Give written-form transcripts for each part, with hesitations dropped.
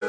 Hello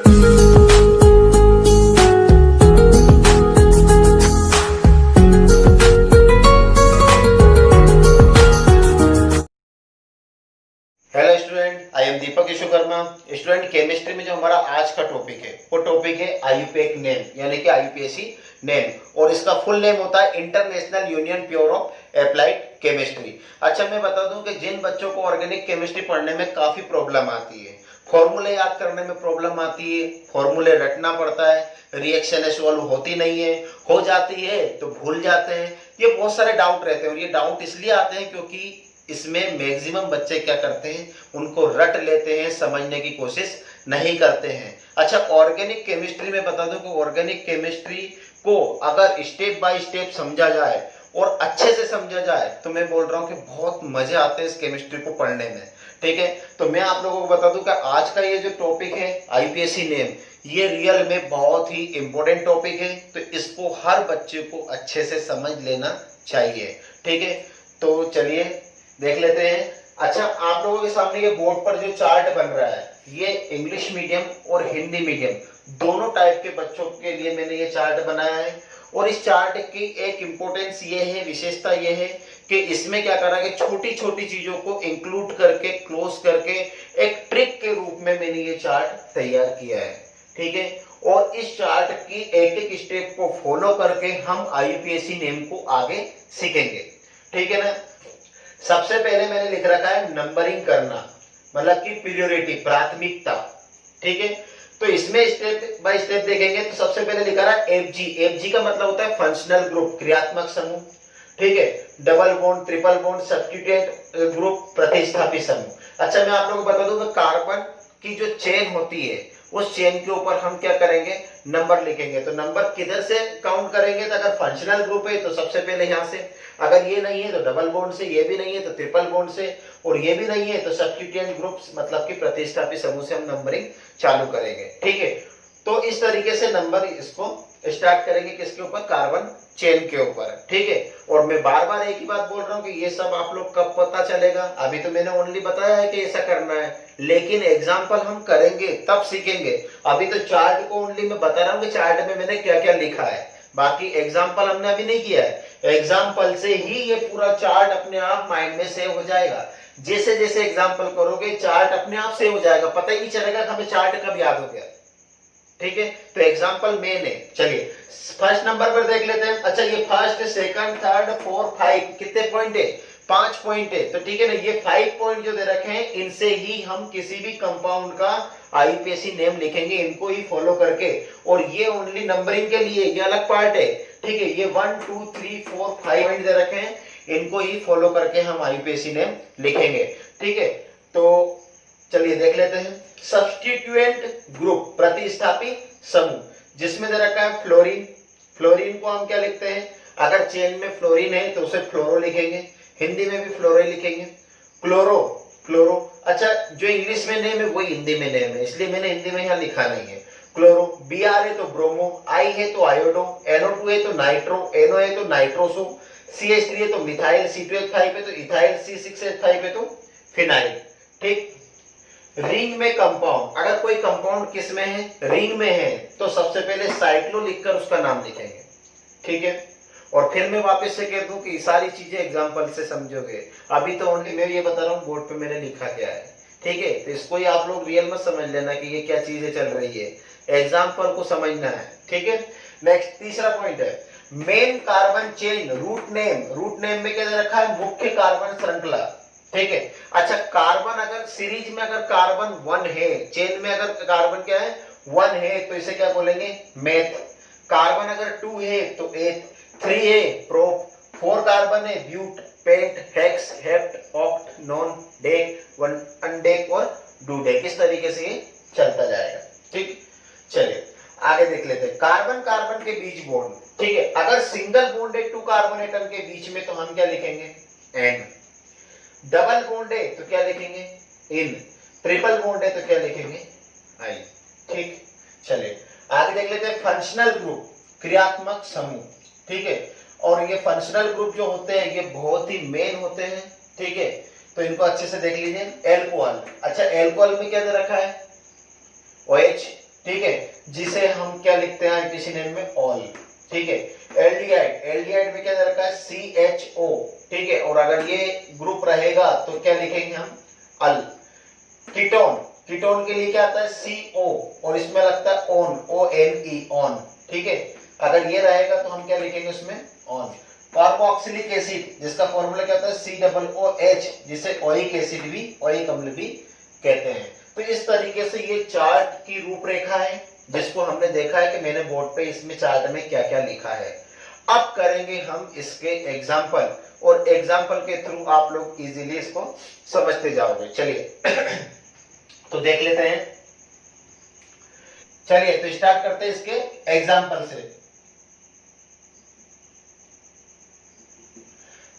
student, I am Deepak Vishwakarma. Student, chemistry में जो हमारा आज का टॉपिक है वो टॉपिक है आईयूपीएसी नेम, यानी कि आईयूपीएसी नेम, और इसका फुल नेम होता है international union bureau of applied chemistry. अच्छा, मैं बता दूं कि जिन बच्चों को ऑर्गेनिक केमिस्ट्री पढ़ने में काफी प्रॉब्लम आती है, फॉर्मूले याद करने में प्रॉब्लम आती है, फॉर्मूले रटना पड़ता है, रिएक्शन सॉल्व होती नहीं है, हो जाती है तो भूल जाते हैं, ये बहुत सारे डाउट रहते हैं। और ये डाउट इसलिए आते हैं क्योंकि इसमें मैक्सिमम बच्चे क्या करते हैं, उनको रट लेते हैं, समझने की कोशिश नहीं करते हैं। अच्छा, ऑर्गेनिक केमिस्ट्री में बता दूं कि ऑर्गेनिक केमिस्ट्री को अगर स्टेप बाय स्टेप समझा जाए और अच्छे से समझा जाए तो मैं बोल रहा हूं कि बहुत मजे आते हैं इस केमिस्ट्री को पढ़ने में। ठीक है, तो मैं आप लोगों को बता दूं कि आज का ये जो टॉपिक है आईयूपीएसी नेम, ये रियल में बहुत ही इंपॉर्टेंट टॉपिक है, तो इसको हर बच्चे को अच्छे से समझ लेना चाहिए। ठीक है, तो चलिए देख लेते हैं। अच्छा, आप लोगों के सामने ये बोर्ड पर जो चार्ट बन रहा है, ये इंग्लिश मीडियम और हिंदी मीडियम दोनों टाइप के बच्चों के लिए मैंने ये चार्ट बनाया है। और इस चार्ट की एक इंपॉर्टेंस ये है, विशेषता ये है कि इसमें क्या करा कि छोटी छोटी चीजों को इंक्लूड करके, क्लोज करके एक ट्रिक के रूप में मैंने ये चार्ट तैयार किया है। ठीक है, और इस चार्ट की एक एक स्टेप को फॉलो करके हम आईयूपीएसी नेम को आगे सीखेंगे। ठीक है ना। सबसे पहले मैंने लिख रखा है नंबरिंग करना, मतलब कि प्रायोरिटी, प्राथमिकता। ठीक है, तो इसमें स्टेप बाय स्टेप देखेंगे तो सबसे पहले लिखा रहा है एफजी। एफजी का मतलब होता है फंक्शनल ग्रुप, क्रियात्मक समूह। ठीक है, double bond, triple bond, substituent group, प्रतिस्थापी समूह। अच्छा, मैं आप लोगों को बता दूं कि कार्बन की जो चेन होती है उस चेन के ऊपर हम क्या करेंगे, नंबर लिखेंगे। तो नंबर किधर से काउंट करेंगे, तो अगर फंक्शनल ग्रुप है तो सबसे पहले यहां से, अगर ये नहीं है तो डबल बॉन्ड से, ये भी नहीं है तो ट्रिपल बॉन्ड से, और ये भी नहीं है तो सब्स्टिट्यूएंट ग्रुप्स मतलब कि प्रतिस्थापी समूह से हम नंबरिंग चालू करेंगे। ठीक है, तो इस तरीके से नंबर इसको स्टार्ट करेंगे किसके ऊपर, कार्बन चेन के ऊपर। ठीक है, और मैं बार बार एक ही बात बोल रहा हूं कि ये सब आप लोग कब पता चलेगा, अभी तो मैंने ओनली बताया है कि ऐसा करना है, लेकिन एग्जाम्पल हम करेंगे तब सीखेंगे। अभी तो चार्ट को ओनली मैं बता रहा हूं कि चार्ट में मैंने क्या क्या लिखा है, बाकी एग्जाम्पल हमने अभी नहीं किया है। एग्जाम्पल से ही ये पूरा चार्ट अपने आप माइंड में सेव हो जाएगा। जैसे जैसे एग्जाम्पल करोगे चार्ट अपने आप सेव हो जाएगा, पता ही नहीं चलेगा कि हमें चार्ट कब याद हो गया। ठीक है, तो एग्जाम्पल मेन है। चलिए फर्स्ट नंबर पर देख लेते हैं। अच्छा, ये फर्स्ट, सेकंड, थर्ड, 4, 5 कितने पॉइंट है, 5 पॉइंट है। तो ठीक है ना, ये 5 पॉइंट जो दे रखे हैं इनसे ही हम किसी भी कंपाउंड का आईयूपीएसी नेम लिखेंगे, इनको ही फॉलो करके। और ये ओनली नंबरिंग के लिए, ये अलग पार्ट है। ठीक है, ये 1 2 3 4 5 पॉइंट दे रखे हैं, इनको ही फॉलो करके हम आईयूपीएसी नेम लिखेंगे। ठीक है, तो चलिए देख लेते हैं। सब्स्टिट्यूएंट ग्रुप, प्रतिस्थापी समूह, जिसमें दे रखा है फ्लोरीन। फ्लोरीन को हम क्या लिखते हैं, अगर चेन में फ्लोरीन है तो उसे फ्लोरो लिखेंगे, हिंदी में भी फ्लोरो लिखेंगे। Chloro, chloro. अच्छा, जो इंग्लिश में नेम है वही हिंदी में नेम है, इसलिए मैंने हिंदी में यहां लिखा नहीं है। क्लोरो। Br है तो ब्रोमो, आई है तो आयोडो, NO2 है तो नाइट्रो, NO है तो नाइट्रोसो, CH3 है तो मिथाइल, C2H5 है तो इथाइल, C6H5 है तो फिनाइल। ठीक, रिंग में कंपाउंड, अगर कोई कंपाउंड किस में है, रिंग में है, तो सबसे पहले साइक्लो लिखकर उसका नाम लिखेंगे। ठीक है, और फिर मैं वापस से कह दूं कि सारी चीजें एग्जांपल से समझोगे, अभी तो ओनली मैं ये बता रहा हूँ बोर्ड पे मैंने लिखा क्या है। ठीक है, तो इसको ही आप लोग रियल में समझ लेना कि ये क्या चीजें चल रही है, एग्जाम्पल को समझना है। ठीक है, नेक्स्ट तीसरा पॉइंट है main carbon chain root name. Root name में क्या दे रखा है, मुख्य कार्बन श्रृंखला। ठीक है, अच्छा, कार्बन अगर सीरीज में अगर कार्बन 1 है, चेन में अगर कार्बन क्या है 1 है, तो इसे क्या बोलेंगे, मेथ। कार्बन अगर 2 है तो एथ, 3 है प्रोप, 4 कार्बन है but, pent, hex, hept, oct, non, dec, undec और डूडेक। इस तरीके से ये चलता जाएगा। ठीक, चलिए आगे देख लेते हैं। कार्बन कार्बन के बीच बॉन्ड। ठीक है, अगर सिंगल बॉन्ड है 2 कार्बन एटम के बीच में तो हम क्या लिखेंगे, एन। डबल बॉन्ड है तो क्या लिखेंगे, इन। ट्रिपल बॉन्ड है तो क्या लिखेंगे, आई। ठीक, चलिए आगे देख लेते हैं। फंक्शनल ग्रुप, क्रियात्मक समूह। ठीक है, और ये फंक्शनल ग्रुप जो होते हैं ये बहुत ही मेन होते हैं। ठीक है, तो इनको अच्छे से देख लीजिए। एल्कोहल, अच्छा एल्कोहल में क्या दे रखा है, OH। ठीक है, जिसे हम क्या लिखते हैं आईपीसी नेम में, ऑल। ठीक है, एल्डिहाइड, एल्डिहाइड में क्या दे रखा है, CHO। ठीक है, और अगर ये ग्रुप रहेगा तो क्या लिखेंगे हम, अल। कीटोन, कीटोन के लिए क्या आता है, CO, और इसमें लगता है ON, ONE, ऑन। ठीक है, अगर ये रहेगा तो हम क्या लिखेंगे उसमें, ऑन। कार्बोक्सिलिक एसिड, जिसका फॉर्मूला क्या होता है, COOH, जिसे ओइक एसिड भी, ओइक अम्ल भी कहते हैं। तो इस तरीके से ये चार्ट की रूपरेखा है, जिसको हमने देखा है कि मैंने बोर्ड पे इसमें चार्ट में क्या क्या लिखा है। अब करेंगे हम इसके एग्जाम्पल, और एग्जाम्पल के थ्रू आप लोग इजीली इसको समझते जाओगे। चलिए तो देख लेते हैं। चलिए तो स्टार्ट करते हैं इसके एग्जाम्पल से।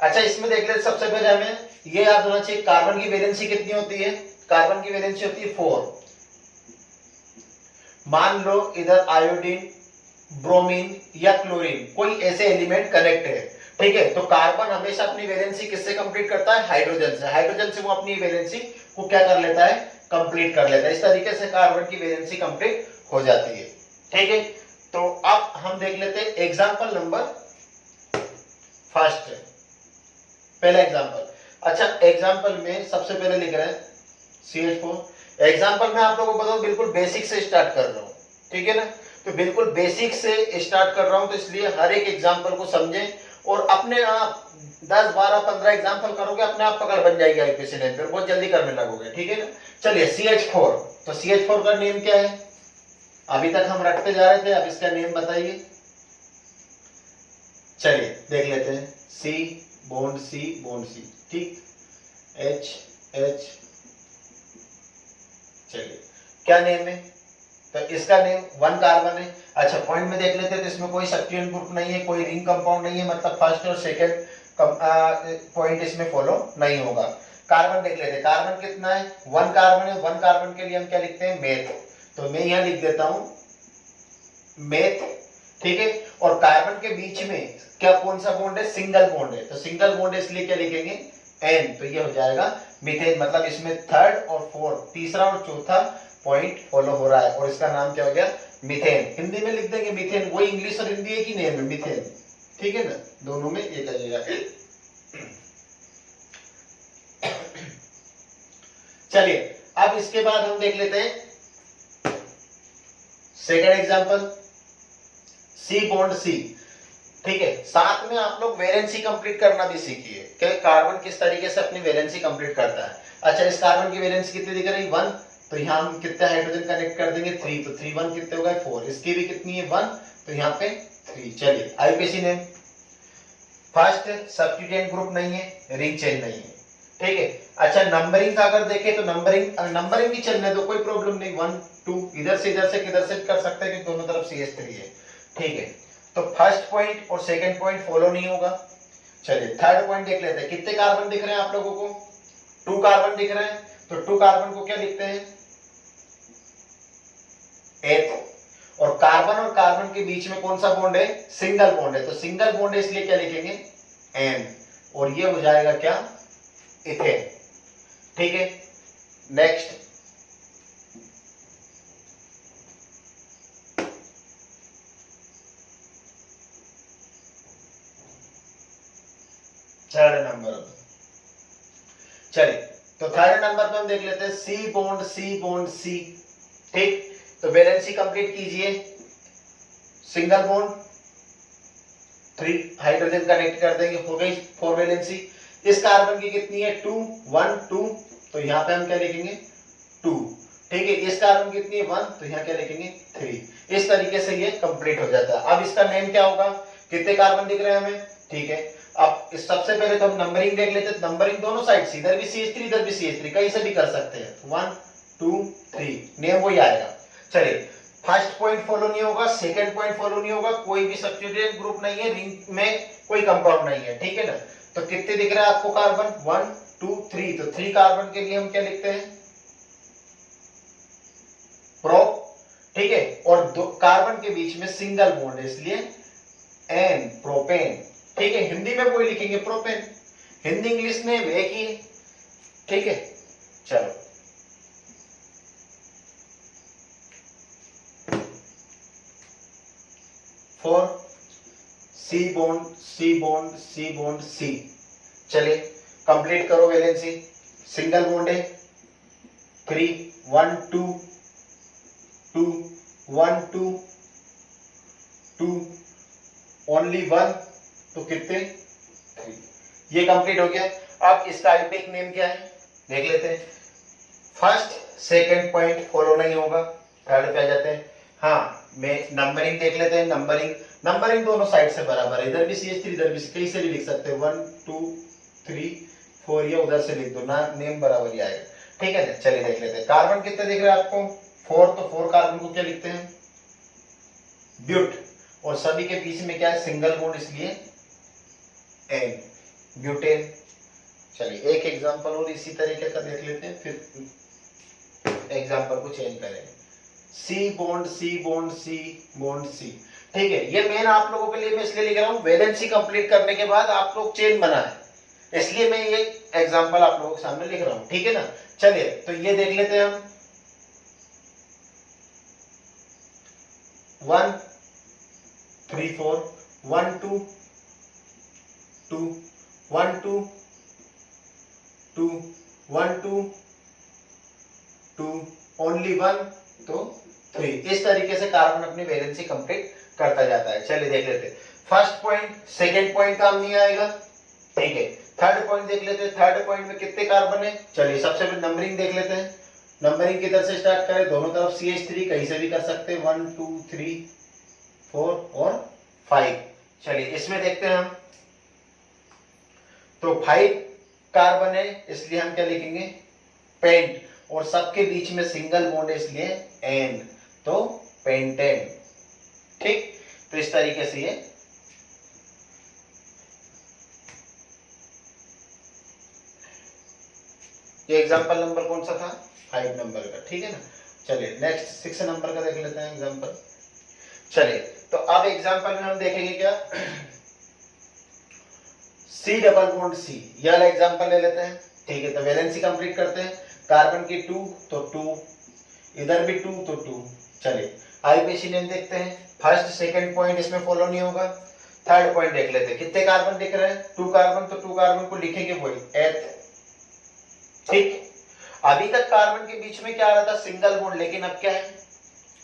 अच्छा, इसमें देख लेते, सबसे पहले हमें ये याद होना चाहिए, कार्बन की वैलेंसी कितनी होती है, कार्बन की वैलेंसी होती है 4। मान लो इधर आयोडीन, ब्रोमीन या क्लोरीन, कोई ऐसे एलिमेंट कनेक्ट है। ठीक है, तो कार्बन हमेशा अपनी वैलेंसी किससे कंप्लीट करता है, हाइड्रोजन से। हाइड्रोजन से वो अपनी वैलेंसी को क्या कर लेता है, कंप्लीट कर लेता है। इस तरीके से कार्बन की वैलेंसी कंप्लीट हो जाती है। ठीक है, तो अब हम देख लेते हैं एग्जांपल नंबर फर्स्ट, पहला एग्जांपल। अच्छा, एग्जांपल में सबसे पहले लिख रहे हैं CH4। एग्जांपल में आप लोगों को बताऊं, बिल्कुल बेसिक से स्टार्ट कर रहा हूं। ठीक है ना, तो बिल्कुल बेसिक से स्टार्ट कर रहा हूं, तो इसलिए हर एक एग्जांपल को समझें, और अपने आप 10 12 15 एग्जांपल करोगे, अपने आप पकड़ बन जाएगी आईपीसी नेम पे, बहुत जल्दी करने लगोगे। ठीक है ना, चलिए CH4, तो CH4 का नेम क्या है, अभी तक हम रखते जा रहे थे, अब इसका नेम बताइए। चलिए देख लेते हैं, C bond C bond C, ठीक, H H। चलिए क्या नेम है, तो इसका नेम 1 कार्बन है। अच्छा, पॉइंट में देख लेते हैं, तो इसमें कोई सब्स्टिट्यूएंट ग्रुप नहीं है, कोई रिंग कंपाउंड नहीं है, मतलब फर्स्ट और सेकंड पॉइंट इसमें फॉलो नहीं होगा। कार्बन देख लेते हैं, कार्बन कितना है, 1 कार्बन है। 1 कार्बन के लिए हम क्या लिखते हैं, मेथ, तो मैं यहां लिख देता हूं मेथ। ठीक है, और कार्बन के बीच में क्या, कौन सा बॉन्ड है, सिंगल बॉन्ड है, तो सिंगल बॉन्ड है, इसलिए क्या लिखेंगे, N, तो ये हो जाएगा मीथेन। मतलब इसमें थर्ड और फोर्थ, तीसरा और चौथा पॉइंट फॉलो हो रहा है, और इसका नाम क्या हो गया, मीथेन। हिंदी में लिख देंगे मीथेन, वही इंग्लिश और हिंदी एक ही नेम है, मीथेन। ठीक है ना, दोनों में एक आ जाएगा। चलिए अब इसके बाद हम देख लेते हैं second example, C bond C। ठीक है, साथ में आप लोग वैलेंसी कंप्लीट करना भी सीखिए कि कार्बन किस तरीके से अपनी वैलेंसी कंप्लीट करता है। अच्छा, इस कार्बन की वैलेंसी कितनी दिख रही है, 1, तो यहाँ हम कितने हाइड्रोजन कनेक्ट कर देंगे, 3, तो 3 1 कितने हो गए, 4। इसकी भी कितनी है, 1, तो यहाँ पे 3। चलिए IPC name, first substituent group नहीं है, रिंग चेन नहीं है। ठीक है, अच्छा नंबरिंग का अगर देखें तो नंबरिंग भी चलने दो, कोई प्रॉब्लम नहीं, 1 2 इधर से किधर से कर सकते हैं, कि दोनों तरफ CH3 है। ठीक है, तो फर्स्ट पॉइंट और सेकंड पॉइंट फॉलो नहीं होगा। चलिए थर्ड पॉइंट देख लेते हैं, कितने कार्बन दिख रहे हैं आप लोगों को, 2 कार्बन दिख रहे हैं, तो 2 कार्बन को क्या लिखते हैं, एथ, और कार्बन के बीच में कौन सा बॉन्ड है, सिंगल बॉन्ड है, तो सिंगल बॉन्ड है, इसलिए क्या लिखेंगे, N, और ये हो जाएगा क्या, इथेन। ठीक है, नेक्स्ट थर्ड नंबर। चलिए तो थर्ड नंबर पे हम देख लेते हैं C बॉन्ड C। ठीक, तो वैलेंसी कंप्लीट कीजिए, सिंगल बॉन्ड 3 हाइड्रोजन कनेक्ट कर देंगे, हो गई 4 वैलेंसी। इस कार्बन की कितनी है, 2 1 2, तो यहाँ पे हम क्या लिखेंगे, 2। ठीक है, इस कार्बन की कितनी है, 1, तो यहाँ क्या लिखेंगे, 3। इस तरीके से ये कंप्लीट हो जाता है। अब इसका नेम क्या होगा, कितने कार्बन दिख रहे हैं हमें। ठीक है, अब इस सबसे पहले तो हम नंबरिंग देख लेते हैं, नंबरिंग दोनों साइड से, इधर भी CH3 इधर भी CH3, कहीं से भी कर सकते हैं, 1 2 3, नेम वही आएगा। चलिए फर्स्ट पॉइंट फॉलो नहीं होगा, सेकंड पॉइंट फॉलो नहीं होगा, कोई भी सब्स्टिट्यूएंट ग्रुप नहीं है, रिंग में कोई कंपाउंड नहीं है। ठीक है ना, तो कितने दिख रहे हैं आपको कार्बन, 1 2 3, तो 3 कार्बन के लिए हम क्या लिखते हैं, प्रो। ठीक है, और 2 कार्बन के बीच में सिंगल बॉन्ड है, इसलिए N, प्रोपेन। ठीक है, हिंदी में वही लिखेंगे, प्रोपेन। हिंदी इंग्लिश में एक ही है। ठीक है, चलो 4, C bond C bond C bond C। चलिए कंप्लीट करो वैलेंसी। सिंगल बॉन्ड है 3, 1 2 2 1 2 2, ओनली 1, तो कितने 3। ये कंप्लीट हो गया। अब इसका आईयूपीएक नेम क्या है देख लेते हैं। फर्स्ट सेकंड पॉइंट फॉलो नहीं होगा, थर्ड पे आ जाते हैं। हाँ मैं नंबरिंग देख लेते हैं। नंबरिंग दोनों साइड से बराबर है, इधर भी CH3 इधर भी, कहीं से भी लिख सकते हैं 1 2 3 4, या उधर से लिख दो ना, नेम बराबर ही आएगा। ठीक है ना, चलिए देख लेते हैं। कार्बन कितने दिख रहे हैं आपको 4, तो 4 कार्बन को क्या लिखते हैं ब्यूट, और सभी के बीच में क्या है सिंगल बॉन्ड, इसलिए एन, ब्यूटेन। चलिए एक एग्जांपल और इसी तरीके का देख लेते हैं, फिर एग्जांपल को चेंज करेंगे। C bond C bond C bond C। ठीक है, ये मेन आप लोगों के लिए मैं इसलिए लिख रहा हूँ, वैलेंसी कंप्लीट करने के बाद आप लोग चेन बनाए, इसलिए मैं ये एग्जांपल आप लोगों के सामने लिख रहा हूँ। ठीक है ना, चलिए तो ये देख लेते हैं हम। 1 3 4 1 2 2 1 2 2 1 2 2, ओनली 1, तो 3। इस तरीके से कार्बन अपनी वैलेंसी कंप्लीट करता जाता है। चलिए देख लेते हैं। फर्स्ट पॉइंट सेकंड पॉइंट काम नहीं आएगा, ठीक है। थर्ड पॉइंट देख लेते हैं। थर्ड पॉइंट में कितने कार्बन है, चलिए सबसे पहले नंबरिंग देख लेते हैं। नंबरिंग किधर से स्टार्ट करें, दोनों तरफ CH3 कहीं से भी कर सकते हैं, 1 2 3 4 और 5। चलिए इसमें देखते हैं हम, तो 5 कार्बन है इसलिए हम क्या लिखेंगे पेंट, और सबके बीच में सिंगल बॉन्ड है इसलिए एन, तो पेंटेन। ठीक, तो इस तरीके से ये एग्जांपल नंबर कौन सा था 5 नंबर का। ठीक है ना, चलिए नेक्स्ट 6 नंबर का देख लेते हैं एग्जांपल। चलिए तो अब एग्जांपल में हम देखेंगे क्या C डबल बॉन्ड C, यह वाला एग्जांपल ले लेते हैं। ठीक है, तो वैलेंसी कंप्लीट करते हैं। कार्बन की 2 तो 2, इधर भी 2 तो 2। चलिए आईयूपीएसी नेम देखते हैं। फर्स्ट सेकंड पॉइंट इसमें फॉलो नहीं होगा। थर्ड पॉइंट देख लेते हैं, कितने कार्बन दिख रहे हैं 2 कार्बन, तो 2 कार्बन को लिखेंगे वही एथ। ठीक, अभी तक कार्बन के बीच में क्या आ रहा था सिंगल बॉन्ड, लेकिन अब क्या है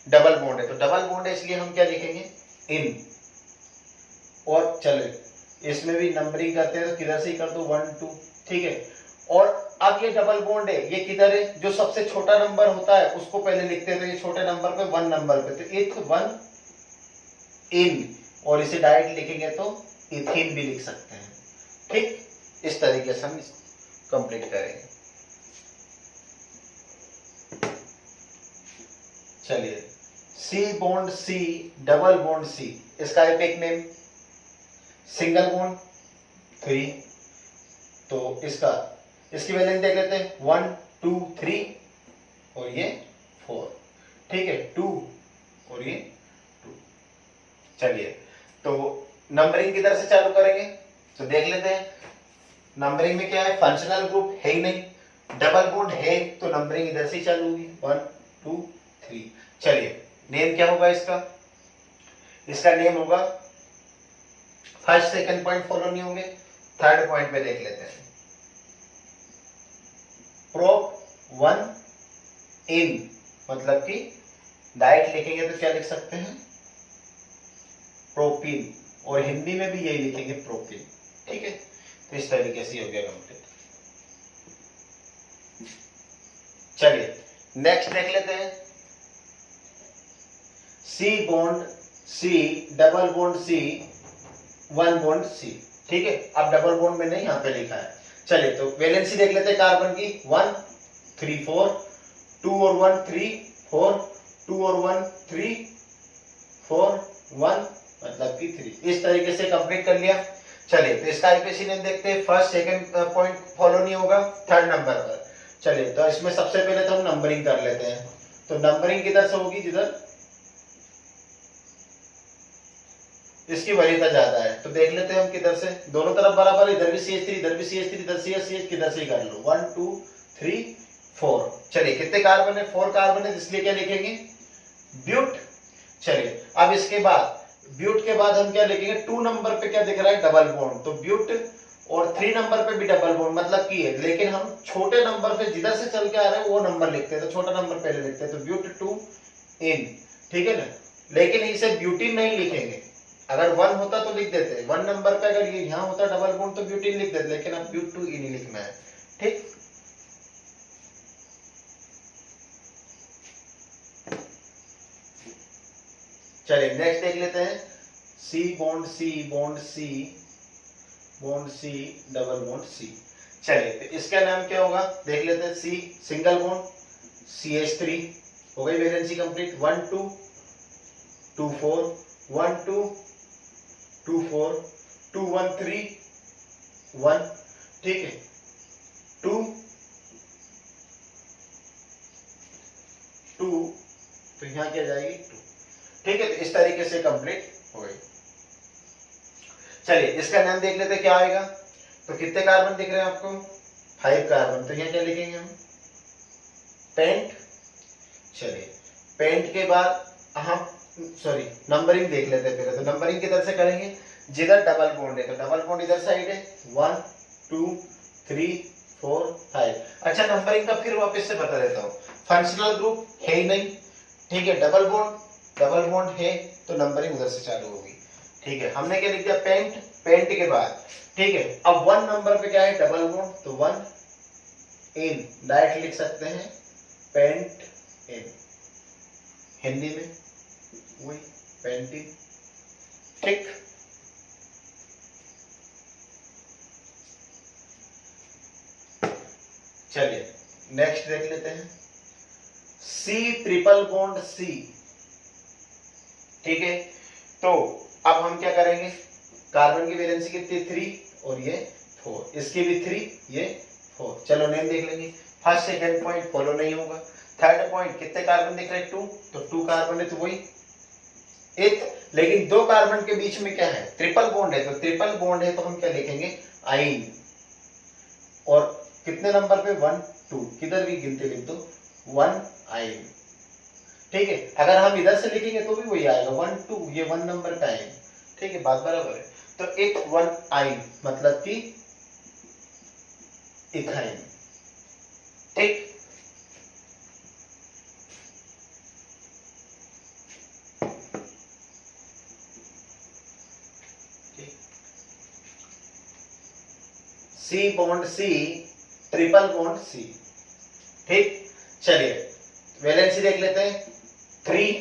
डबल बॉन्ड है, तो डबल बॉन्ड है इसलिए हम क्या लिखेंगे इन। और चलिए इसमें भी नंबरिंग करते हैं, तो किधर से ही कर दो 1 2। ठीक है, और अब ये डबल बॉन्ड है, ये किधर है, जो सबसे छोटा नंबर होता है उसको पहले लिखते हैं, तो ये छोटे नंबर पे 1 नंबर पे, तो इथ 1 इन, और इसे डायरेक्ट लिखेंगे तो इथीन भी लिख सकते हैं। ठीक, इस तरीके से हम कंप्लीट करेंगे। चलिए C bond C double bond C, इसका आईयूपीएक नेम सिंगल बॉन्ड 3, तो इसकी वैलेंसी देख लेते हैं 1 2 3 और ये 4। ठीक है, 2 और ये 2। चलिए तो नंबरिंग किधर से चालू करेंगे, तो देख लेते हैं। नंबरिंग में क्या है फंक्शनल ग्रुप है ही नहीं, डबल बॉन्ड है तो नंबरिंग इधर से चालू होगी 1 2 3। चलिए नेम क्या होगा इसका नेम होगा, फर्स्ट सेकंड पॉइंट फॉलो नहीं होंगे। थर्ड पॉइंट पे देख लेते हैं, प्रोप 1 इन, मतलब कि डायरेक्ट लिखेंगे तो क्या लिख सकते हैं प्रोपीन, और हिंदी में भी यही लिखेंगे प्रोपीन। ठीक है, तो इस तरीके से हो गया कंप्लीट। चलिए नेक्स्ट देख लेते हैं। C bond C double bond C 1 bond C। ठीक है, अब डबल बॉन्ड में नहीं यहाँ पे लिखा है। चलिए तो वैलेंसी देख लेते हैं कार्बन की 1 3 4, 2 और 1 3 4, 2 और 1 3 4 1, मतलब कि 3। इस तरीके से कंप्लीट कर लिया। चलिए तो इसका आईयूपीएसी नेम देखते हैं। फर्स्ट सेकंड पॉइंट फॉलो नहीं होगा थर्ड नंबर पर। चलिए तो इसमें सबसे पहले तो हम नंबरिंग कर लेते हैं। तो नंबरिंग किधर से होगी, जिधर इसकी वरीयता ज्यादा है, तो देख लेते हैं हम किधर से, दोनों तरफ बराबर, इधर भी CH3 इधर भी CH3 इधर CH किधर से ही कर लो 1 2 3 4। चलिए कितने कार्बन है 4 कार्बन है, इसलिए क्या लिखेंगे ब्यूट। चलिए अब इसके बाद ब्यूट के बाद हम क्या लिखेंगे, 2 नंबर पे क्या दिख रहा है, डबल बॉन्ड, तो ब्यूट, और 3 नंबर पे भी डबल बॉन्ड मतलब की है, लेकिन हम छोटे नंबर से जिधर से चल के आ रहे हैं वो नंबर लिखते हैं, तो छोटा नंबर पहले लिखते हैं, तो ब्यूट 2 इन, ठीक है ना। लेकिन इसे ब्यूटीन नहीं लिखेंगे, अगर 1 होता तो लिख देते, 1 नंबर पे अगर ये यहाँ होता डबल बॉन्ड तो ब्यूटीन लिख देते, लेकिन अब ब्यूट 2 इन ही लिखना है, ठीक। चलिए नेक्स्ट देख लेते हैं, C bond C bond C bond C double bond C. चलिए तो इसका नाम क्या होगा, देख लेते हैं, सी सिंगल बॉन्ड CH3 हो गई, वैलेंसी कंप्लीट, 1 2 2 4 1 2 2 4 2 1 3 1, ठीक है, 2 2, तो यहाँ क्या जाएगी 2, ठीक है। तो इस तरीके से कंप्लीट हो गई। चलिए इसका नाम देख लेते क्या आएगा, तो कितने कार्बन दिख रहे हैं आपको, 5 कार्बन, तो यहाँ क्या लिखेंगे हम, पेंट। चलिए पेंट के बाद हम सॉरी नंबरिंग देख लेते हैं पहले, तो नंबरिंग किधर से करेंगे, जिधर डबल बॉन्ड है तो डबल बॉन्ड इधर साइड है, 1 2 3 4 5। अच्छा नंबरिंग का फिर वापस से बता देता हूँ, फंक्शनल ग्रुप है ही नहीं, ठीक है, डबल बॉन्ड है तो नंबरिंग उधर से चालू होगी, ठीक है। हमने क्या लिख दिया, पेंट, पेंट के बाद, ठीक है, अब 1 नंबर पे क्या है, डबल बॉन्ड, तो 1 इन डायरेक्ट लिख सकते हैं, पेंट इन, हिंदी में वही पेंटिंग, ठीक। चलिए नेक्स्ट देख लेते हैं, सी ट्रिपल बॉन्ड सी, ठीक है। तो अब हम क्या करेंगे, कार्बन की वैलेंसी कितनी, 3 और ये 4, इसकी भी 3 ये 4। चलो नेम देख लेंगे, फर्स्ट सेकंड पॉइंट फॉलो नहीं होगा, थर्ड पॉइंट कितने कार्बन दिख रहे हैं, 2, तो 2 कार्बन है तो वही एक, लेकिन 2 कार्बन के बीच में क्या है, ट्रिपल बॉन्ड है, तो ट्रिपल बॉन्ड है तो हम क्या लिखेंगे, आइन, और कितने नंबर पे, 1 2, किधर भी गिनते लिख दो, 1 आइन, ठीक है। अगर हम इधर से लिखेंगे तो भी वही आएगा, 1 2, ये 1 नंबर का आइन, ठीक है, बात बराबर है। तो एक 1 आइन मतलब कि इथाइन, ठीक। C bond C triple bond C, ठीक। चलिए वैलेंसी देख लेते हैं, 3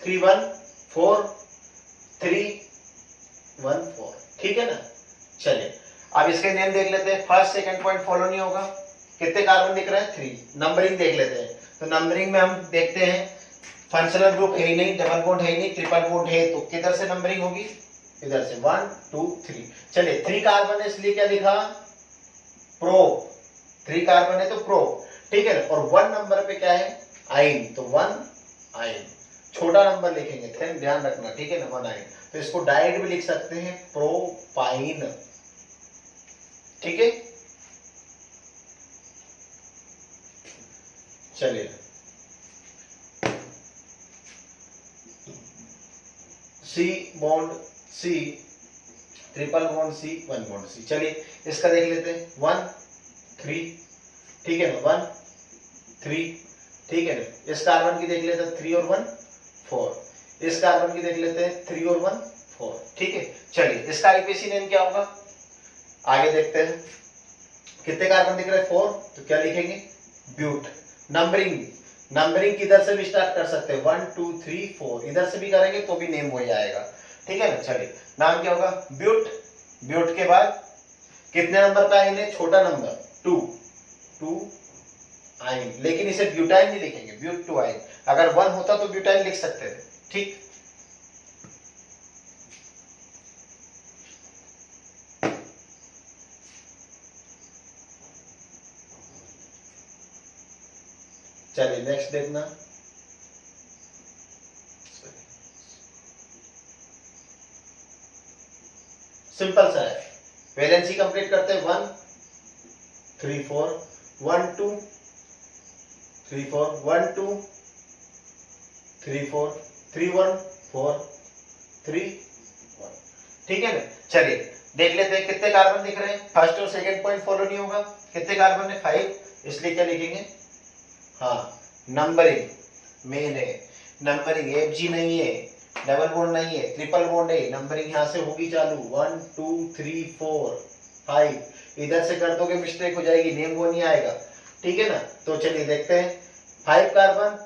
3 1 4 3 1 4, ठीक है ना। चलिए अब इसके नेम देख लेते हैं, फर्स्ट सेकंड पॉइंट फॉलो नहीं होगा, कितने कार्बन दिख रहा है, 3। नंबरिंग देख लेते हैं, तो नंबरिंग में हम देखते हैं, फंक्शनल ग्रुप है ही नहीं, डबल बॉन्ड है ही नहीं, ट्रिपल बॉन्ड है, तो किधर से नंबरिंग होगी, इधर से 1 2 3। चलिए 3 कार्बन है इसलिए क्या लिखा, प्रो, 3 कार्बन है तो प्रो, ठीक है। और 1 नंबर पे क्या है, आइन, तो 1 आइन, छोटा नंबर लिखेंगे, ध्यान रखना, ठीक है ना, 1 आइन, तो इसको डायरेक्ट भी लिख सकते हैं, प्रोपाइन, ठीक है। चलिए C bond C triple bond C 1 bond C, चलिए इसका देख लेते हैं, 1 3, ठीक है ना, 1 3, ठीक है ना। इस कार्बन की देख लेते हैं, 3 और 1 4, इस कार्बन की देख लेते हैं, 3 और 1 4, ठीक है। चलिए इसका आईपीसी नेम क्या होगा, आगे देखते हैं, कितने कार्बन दिख रहे हैं, 4, तो क्या लिखेंगे, ब्यूट। नंबरिंग किधर से भी स्टार्ट कर सकते हैं, 1 2 3 4, इधर से भी करेंगे तो भी नेम वही आएगा, ठीक है ना। चलिए नाम क्या होगा, ब्यूट, ब्यूट के बाद कितने नंबर पे आएंगे, छोटा नंबर 2 आइन, लेकिन इसे ब्यूटाइन नहीं लिखेंगे, ब्यूट 2 आइन, अगर 1 होता तो ब्यूटाइन लिख सकते थे, ठीक। चलिए नेक्स्ट देखना, सिंपल सा है, वैलेंसी कंप्लीट करते हैं, 1 3 4 1 2 3 4 1 2 3 4 3 1 4 3 1। ठीक है ना, चलिए देख लेते हैं कितने कार्बन दिख रहे हैं। फर्स्ट और सेकंड पॉइंट फॉलो नहीं होगा। कितने कार्बन है 5, इसलिए क्या लिखेंगे, हाँ नंबरिंग मेन है, नंबरिंग FG नहीं है, डबल बॉन्ड नहीं है, ट्रिपल बॉन्ड है, नंबरिंग यहां से होगी चालू 1 2 3 4 5। इधर से कर दोगे मिस्टेक हो जाएगी, नेम वो नहीं आएगा। ठीक है ना, तो चलिए देखते हैं। 5 कार्बन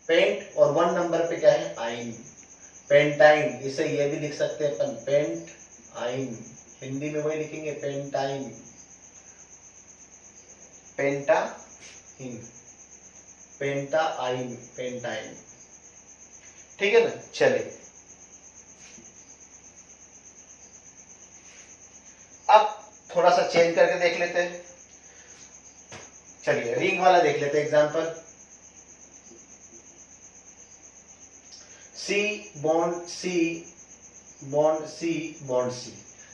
पेंट और 1 नंबर पे क्या है आइन, पेंटाइन। इसे ये भी लिख सकते हैं अपन पेंट आइन, हिंदी में वही लिखेंगे पेंटाइन, पेंटाइन, पेंटाइन, पेंटाइन। ठीक है ना, चलिए अब थोड़ा सा चेंज करके देख लेते हैं। चलिए रिंग वाला देख लेते हैं example. C bond C bond C bond C।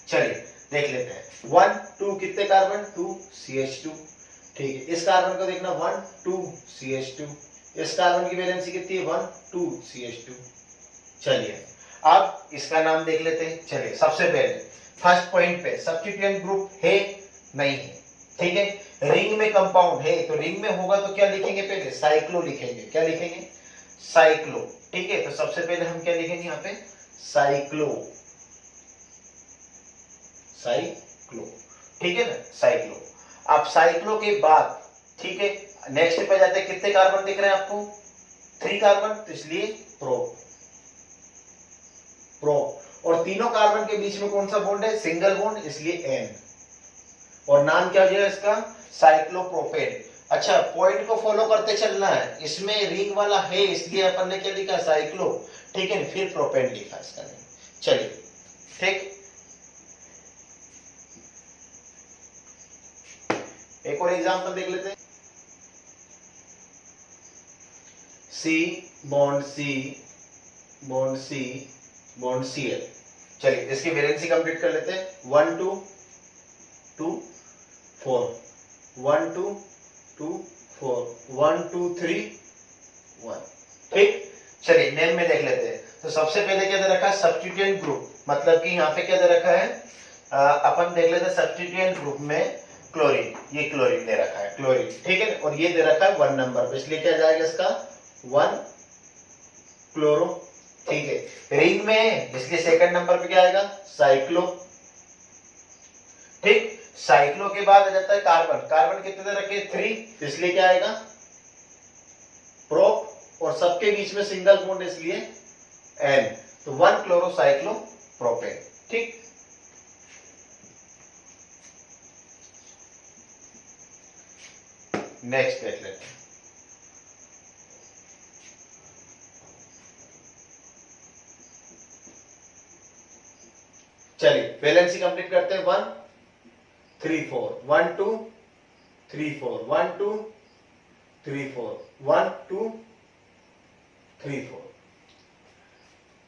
चलिए देख लेते हैं 1 2 कितने कार्बन 2 CH2। ठीक है, इस कार्बन को देखना 1 2 CH2, इस कार्बन की वैलेंसी कितनी है 1 2 CH2। चलिए अब इसका नाम देख लेते हैं। चलिए सबसे पहले फर्स्ट पॉइंट पे सब्स्टिट्यूएंट ग्रुप है नहीं है। ठीक है, रिंग में कंपाउंड है तो रिंग में होगा तो क्या लिखेंगे, पहले साइक्लो लिखेंगे। क्या लिखेंगे, साइक्लो। ठीक है, तो सबसे पहले हम क्या लिखेंगे यहाँ पे साइक्लो, साइक्लो। ठीक है ना, साइक्लो। अब साइक्लो के बाद ठीक है नेक्स्ट पे जाते हैं। कितने कार्बन दिख रहे हैं आपको 3 कार्बन, तो इसलिए प्रो, प्रो। और तीनों कार्बन के बीच में कौन सा बॉन्ड है, सिंगल बॉन्ड, इसलिए एन। और नाम क्या हो जाएगा इसका, साइक्लोप्रोपेन। अच्छा पॉइंट को फॉलो करते चलना है, इसमें रिंग वाला है इसलिए अपन ने क्या लिखा साइक्लो। ठीक है, फिर प्रोपेन लिखा इसका नहीं। चलिए ठीक, एक और एग्जांपल देख लेते हैं। C bond C bond C bond Cl। चलिए इसकी वैलेंसी कंप्लीट कर लेते हैं 1 2 2 4 1 2 2 4 1 2 3 1। ठीक, चलिए नेम में देख लेते हैं। तो सबसे पहले क्या दे रखा है सब्स्टिट्यूएंट ग्रुप, मतलब कि यहाँ पे क्या दे रखा है अपन देख लेते हैं सब्स्टिट्यूएंट ग्रुप में क्लोरीन, ये क्लोरीन दे रखा है क्लोरीन। ठीक है, और ये दे रखा है 1 नंबर पे, इसलिए क्या जाएगा इसका 1 क्लोरो। ठीक है, रिंग में है इसलिए सेकंड नंबर पे क्या आएगा साइक्लो। ठीक, साइक्लो के बाद आ जाता है कार्बन। कार्बन कितने दे रखे 3, इसलिए क्या आएगा प्रोप, और सबके बीच में सिंगल बॉन्ड इसलिए एन, तो 1 क्लोरोसाइक्लो प्रोपेन। ठीक, नेक्स्ट देख लेते हैं। चलिए वैलेंसी कंप्लीट करते हैं 1 3 4 1 2 3 4 1 2 3 4 1 2 3 4।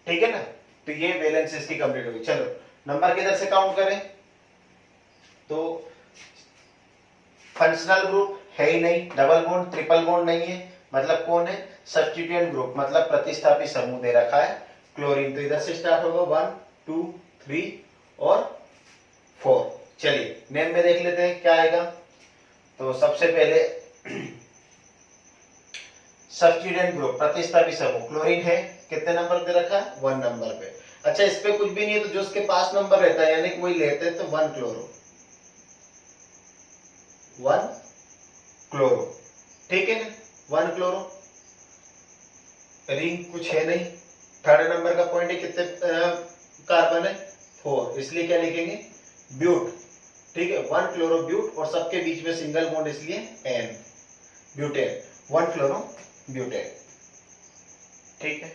ठीक है ना, तो ये वैलेंसी इसकी कंप्लीट होगी। चलो नंबर किधर से काउंट करें, तो फंक्शनल ग्रुप है ही नहीं, डबल बॉन्ड ट्रिपल बॉन्ड नहीं है, मतलब कौन है सब्स्टिट्यूएंट ग्रुप, मतलब प्रतिस्थापी समूह दे रखा है क्लोरीन। तो इधर से स्टार्ट होगा 1 2 3 और 4। चलिए नेम में देख लेते हैं क्या आएगा। तो सबसे पहले सब्स्टिट्यूएंट ग्रुप प्रतिस्थापी समूह क्लोरीन है, कितने नंबर दे रखा है 1 नंबर पे। अच्छा इस पे कुछ भी नहीं है तो जो उसके पास नंबर रहता है यानी कि वही लेते हैं, तो 1 क्लोरो 1 क्लोरो। ठीक है ना, 1 क्लोरो, रिंग कुछ है नहीं, थर्ड नंबर का पॉइंट है, कितने कार्बन है 4, इसलिए क्या लिखेंगे ब्यूट। ठीक है, 1 क्लोरो ब्यूट, और सबके बीच में सिंगल बॉन्ड इसलिए एन, ब्यूटेन, 1 क्लोरो ब्यूटेन। ठीक है,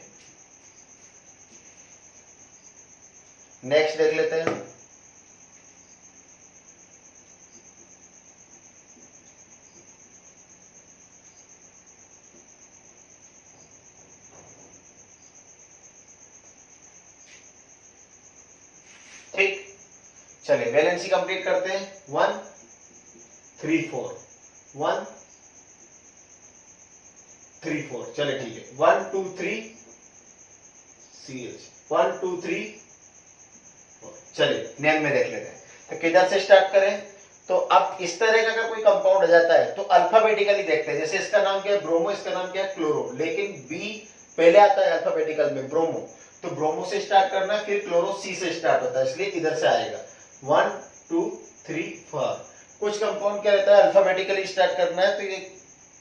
नेक्स्ट देख लेते हैं। ठीक, चलिए वैलेंसी कंप्लीट करते हैं 1 3 4 1 3 4। चलिए ठीक है 1 2 3 CH 1 2 3 4। चलिए नेम में देख लेते हैं। तो किधर से स्टार्ट करें? तो अब इस तरह का अगर कोई कंपाउंड आ जाता है तो अल्फाबेटिकली देखते हैं। जैसे इसका नाम क्या है? ब्रोमो, इसका नाम क्या है? क्लोरो, लेकिन बी पहले आता है अल्फाबेटिकल में, ब्रोमो, तो ब्रोमो से स्टार्ट करना है, फिर क्लोरो सी से स्टार्ट होता है, इसलिए इधर से आएगा 1 2 3 4। कुछ कंपाउंड क्या रहता है? अल्फाबेटिकली स्टार्ट करना है तो ये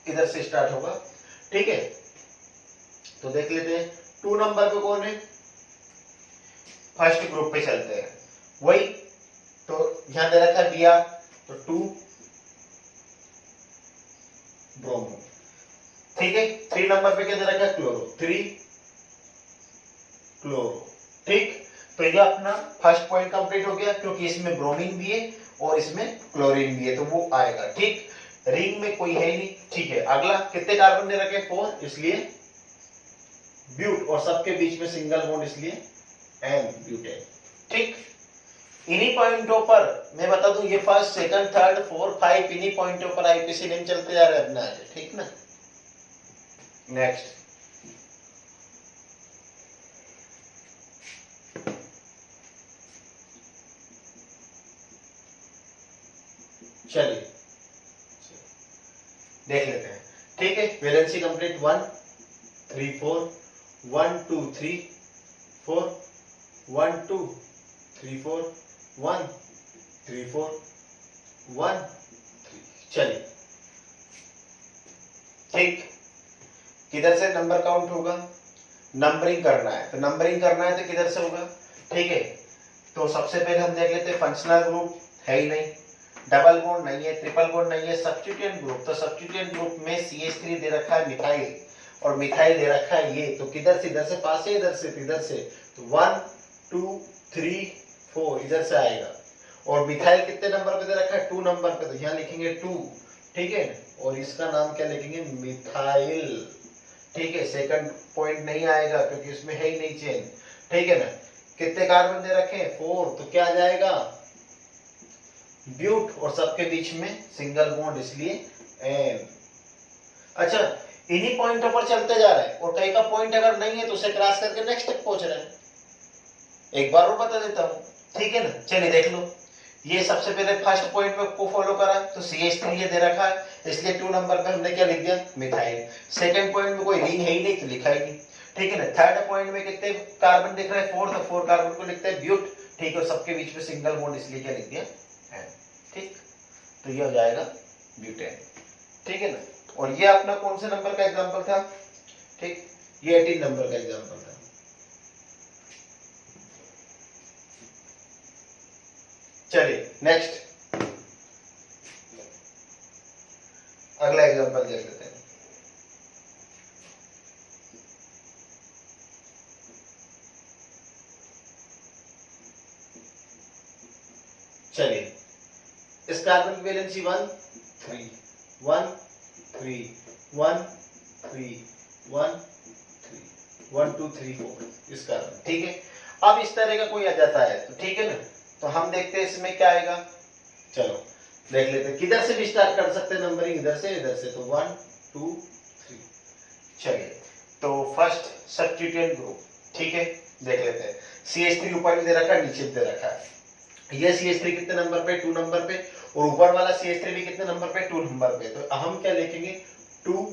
इधर से स्टार्ट होगा, ठीक है। तो देख लेते हैं 2 नंबर पे कौन है? फर्स्ट ग्रुप पे चलते हैं, वही तो ध्यान दे रखा है बिया, तो 2 ब्रोमो, ठीक है। 3 नंबर पे क्या दे रखा है? क्लोरो, 3 क्लोरो, ठीक। तो ये अपना फर्स्ट पॉइंट कंप्लीट हो गया, क्योंकि इसमें ब्रोमीन भी है और इसमें क्लोरीन भी है, तो वो आएगा, ठीक। रिंग में कोई है नहीं, ठीक है। अगला कितने कार्बन दे रखे? 4, इसलिए ब्यूट, और सबके बीच में सिंगल बॉन्ड, इसलिए एन ब्यूटेन, ठीक। इन्हीं पॉइंटों पर मैं बता दूं, ये फर्स्ट सेकंड थर्ड 4 5 इन्हीं पॉइंटों पर आईपीसी नेम चलते जा रहे हैं अपना आगे, ठीक ना। नेक्स्ट चलिए देख लेते हैं, ठीक है। Valency complete 1 3 4 1 2 3 4 1 2 3 4 1 3 4 1 3। चलिए, ठीक। किधर से नंबर काउंट होगा? नंबरिंग करना है, तो नंबरिंग करना है तो किधर से होगा? ठीक है। तो सबसे पहले हम देख लेते हैं फंक्शनल ग्रुप है ही नहीं, डबल बॉन्ड नहीं है, ट्रिपल बॉन्ड नहीं है, सब्स्टिट्यूएंट ग्रुप, तो सब्स्टिट्यूएंट ग्रुप में CH3 दे रखा है मिथाइल, और मिथाइल दे रखा है ये, तो किधर से? इधर से पास है, इधर से इधर से, तो 1 2 3 4 इधर से आएगा। और मिथाइल कितने नंबर पे दे रखा है? 2 नंबर पे, तो यहाँ लिखेंगे 2, ठीक है। और इसका नाम क्या लिखेंगे? मिथाइल, ठीक है। सेकंड पॉइंट नहीं आएगा क्योंकि इसमें है ही नहीं चेन, ठीक है ना। कितने कार्बन दे रखे हैं? 4, तो क्या आ जाएगा? ब्यूट, और सबके बीच में सिंगल बॉन्ड, इसलिए एन। अच्छा, इन्हीं पॉइंटों पर चलते जा रहे हैं, और कहीं का पॉइंट अगर नहीं है तो उसे क्रॉस करके नेक्स्ट तक पहुंच रहे हैं। एक बार और बता देता हूं, ठीक है ना। चलिए देख लो, ये सबसे पहले फर्स्ट पॉइंट में को फॉलो करा, तो CH3 ये दे रखा है, इसलिए 2 नंबर पे हमने क्या लिख दिया? मिथाइल। सेकंड पॉइंट में कोई रिंग है ही नहीं, तो लिखा ही नहीं, ठीक है ना। थर्ड पॉइंट में कितने कार्बन दिख रहे हैं? 4, तो 4 कार्बन को लिखते हैं ब्यूट, ठीक है। और सबके बीच में सिंगल बॉन्ड, इसलिए क्या लिख दिया? एन, ठीक। तो ये हो जाएगा ब्यूटेन, ठीक है ना। और ये अपना कौन से नंबर का एग्जांपल था? ठीक, ये 18 नंबर का एग्जांपल था। चलिए नेक्स्ट अगला एग्जांपल देख लेते हैं। चलिए, इस कार्बन की वैलेंसी 1 3 1 3 1 3 1 3 1 2 3 4 इस कार्बन, ठीक है। अब इस तरह का कोई आ जाता है तो ठीक है ना, तो हम देखते हैं इसमें क्या आएगा। चलो देख लेते हैं, किधर से भी स्टार्ट कर सकते हैं नंबरिंग, इधर से, तो 1 2 3। चलिए, तो फर्स्ट सब्स्टिट्यूएंट ग्रुप, ठीक है, देख लेते हैं। CH3 ऊपर दे रखा है, नीचे दे रखा है। ये CH3 कितने नंबर पे? 2 नंबर पे, और ऊपर वाला CH3 भी कितने नंबर पे? 2 नंबर पे। तो हम क्या लिखेंगे? 2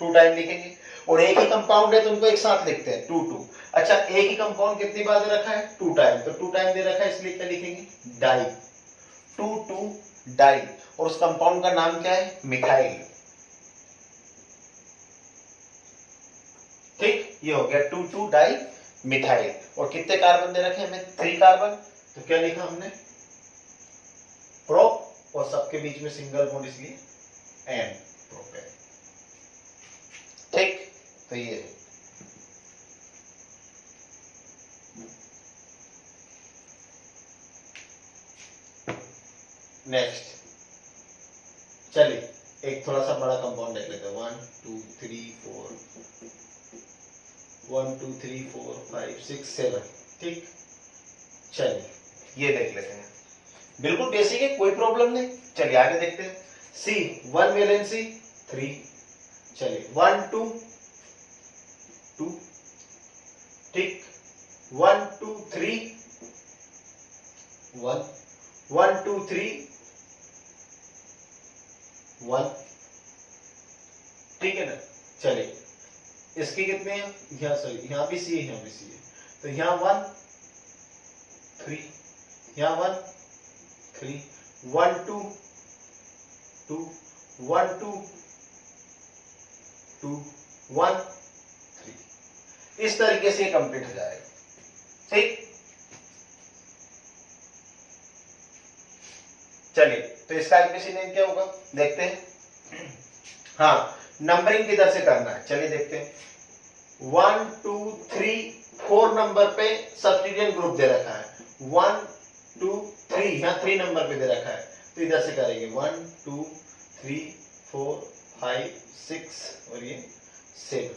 2 टाइम लिखेंगे, और एक ही कंपाउंड है तो उनको एक साथ लिखते हैं 2 2। अच्छा, एक ही कंपाउंड कितनी बार दे रखा है? 2 टाइम, तो 2 टाइम दे रखा है, इसलिए क्या लिखेंगे? डाई, 2 2 डाई, और उस कंपाउंड का नाम क्या है? मिथाइल, ठीक। ये हो गया 2 2 डाई मिथाइल। और कितने कार्बन दे रखे हैं हमें? 3 कार्बन, तो क्या लिखा हमने? प्रोप, और सबके बीच में सिंगल बॉन्ड, इसलिए एन, प्रोपेन, ठीक। तो ये नेक्स्ट, चलिए एक थोड़ा सा बड़ा कंपाउंड देख लेते हैं। 1 2 3 4 1 2 3 4 5 6 7, ठीक। चलिए ये देख लेते हैं, बिल्कुल बेसिक है, कोई प्रॉब्लम नहीं। चलिए आगे देखते हैं। C 1 वैलेंसी 3, चलिए 1 2 2 ठीक, 1 2 3 1 1 2 3 1, ठीक है ना। चलिए इसके कितने हैं, यहाँ सॉरी यहाँ भी सी है, यहाँ भी सी है, तो यहाँ 1 3, यहाँ 1 3 1 2 2 1 2 2 1 3, इस तरीके से कंप्लीट हो जाएगा। ठीक, चलिए तो इसका आईपीसी नेम क्या होगा देखते हैं। हाँ, नंबरिंग किधर से करना है चलिए देखते हैं। 1 2 3 4 नंबर पे सब्स्टिट्यूएंट ग्रुप दे रखा है, 1 2 3 यहाँ 3 नंबर पे दे रखा है, तो इधर से करेंगे 1 2 3 4 5 6 और ये 7।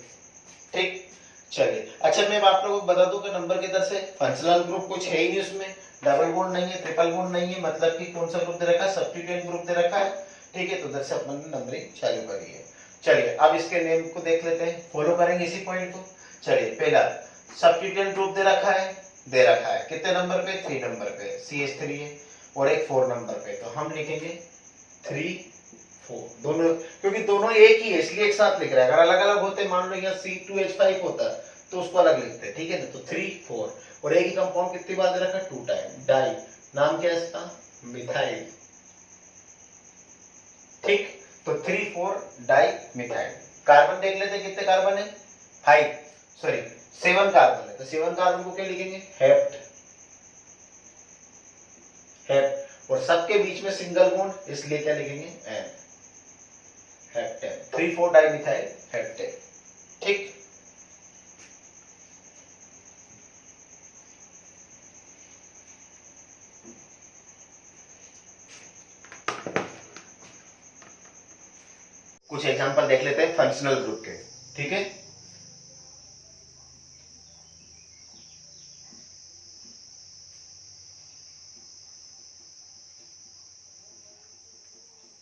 ठीक, चलिए अच्छा मैं आप लोगों को बता दूं कि नंबर किधर से, फंक्शनल ग्रुप कुछ है ही नहीं उसमें, डबल बॉन्ड नहीं है, ट्रिपल बॉन्ड नहीं है, मतलब कि कौन सा ग्रुप दे रखा है, सब्स्टिट्यूएंट ग्रुप दे रखा है। ठीक है, तो उधर से अपन ने नंबरिंग चालू करी है। चलिए अब इसके नेम को देख लेते हैं, फॉलो करेंगे इसी पॉइंट को। चलिए पहला सब्स्टिट्यूएंट ग्रुप दे रखा है कितने नंबर पे, 3 नंबर पे, CH3 है और एक 4 नंबर पे, तो हम लिखेंगे 3 4 दोनों, क्योंकि दोनों एक ही है इसलिए एक साथ लिख रहे हैं। अगर अलग अलग होते, मान लो यहाँ C2H5 होता तो उसको अलग लिखते हैं। ठीक है ना, तो 3 4 और एक ही कंपाउंड कितनी बार दे रखा है, 2 टाइम, डाई, नाम क्या है इसका, मिथाइल। ठीक, तो 3 4 डाई मिथाइल। कार्बन देख लेते हैं कितने कार्बन है, 7 कार्बन है, तो 7 कार्बन को क्या लिखेंगे, हेप्ट, और सबके बीच में सिंगल बॉन्ड इसलिए क्या लिखेंगे, एन, हेप्टेन, 3 4 डाई मिथाइल हेप्टेन। ठीक, कुछ एग्जांपल देख लेते हैं फंक्शनल ग्रुप के। ठीक है,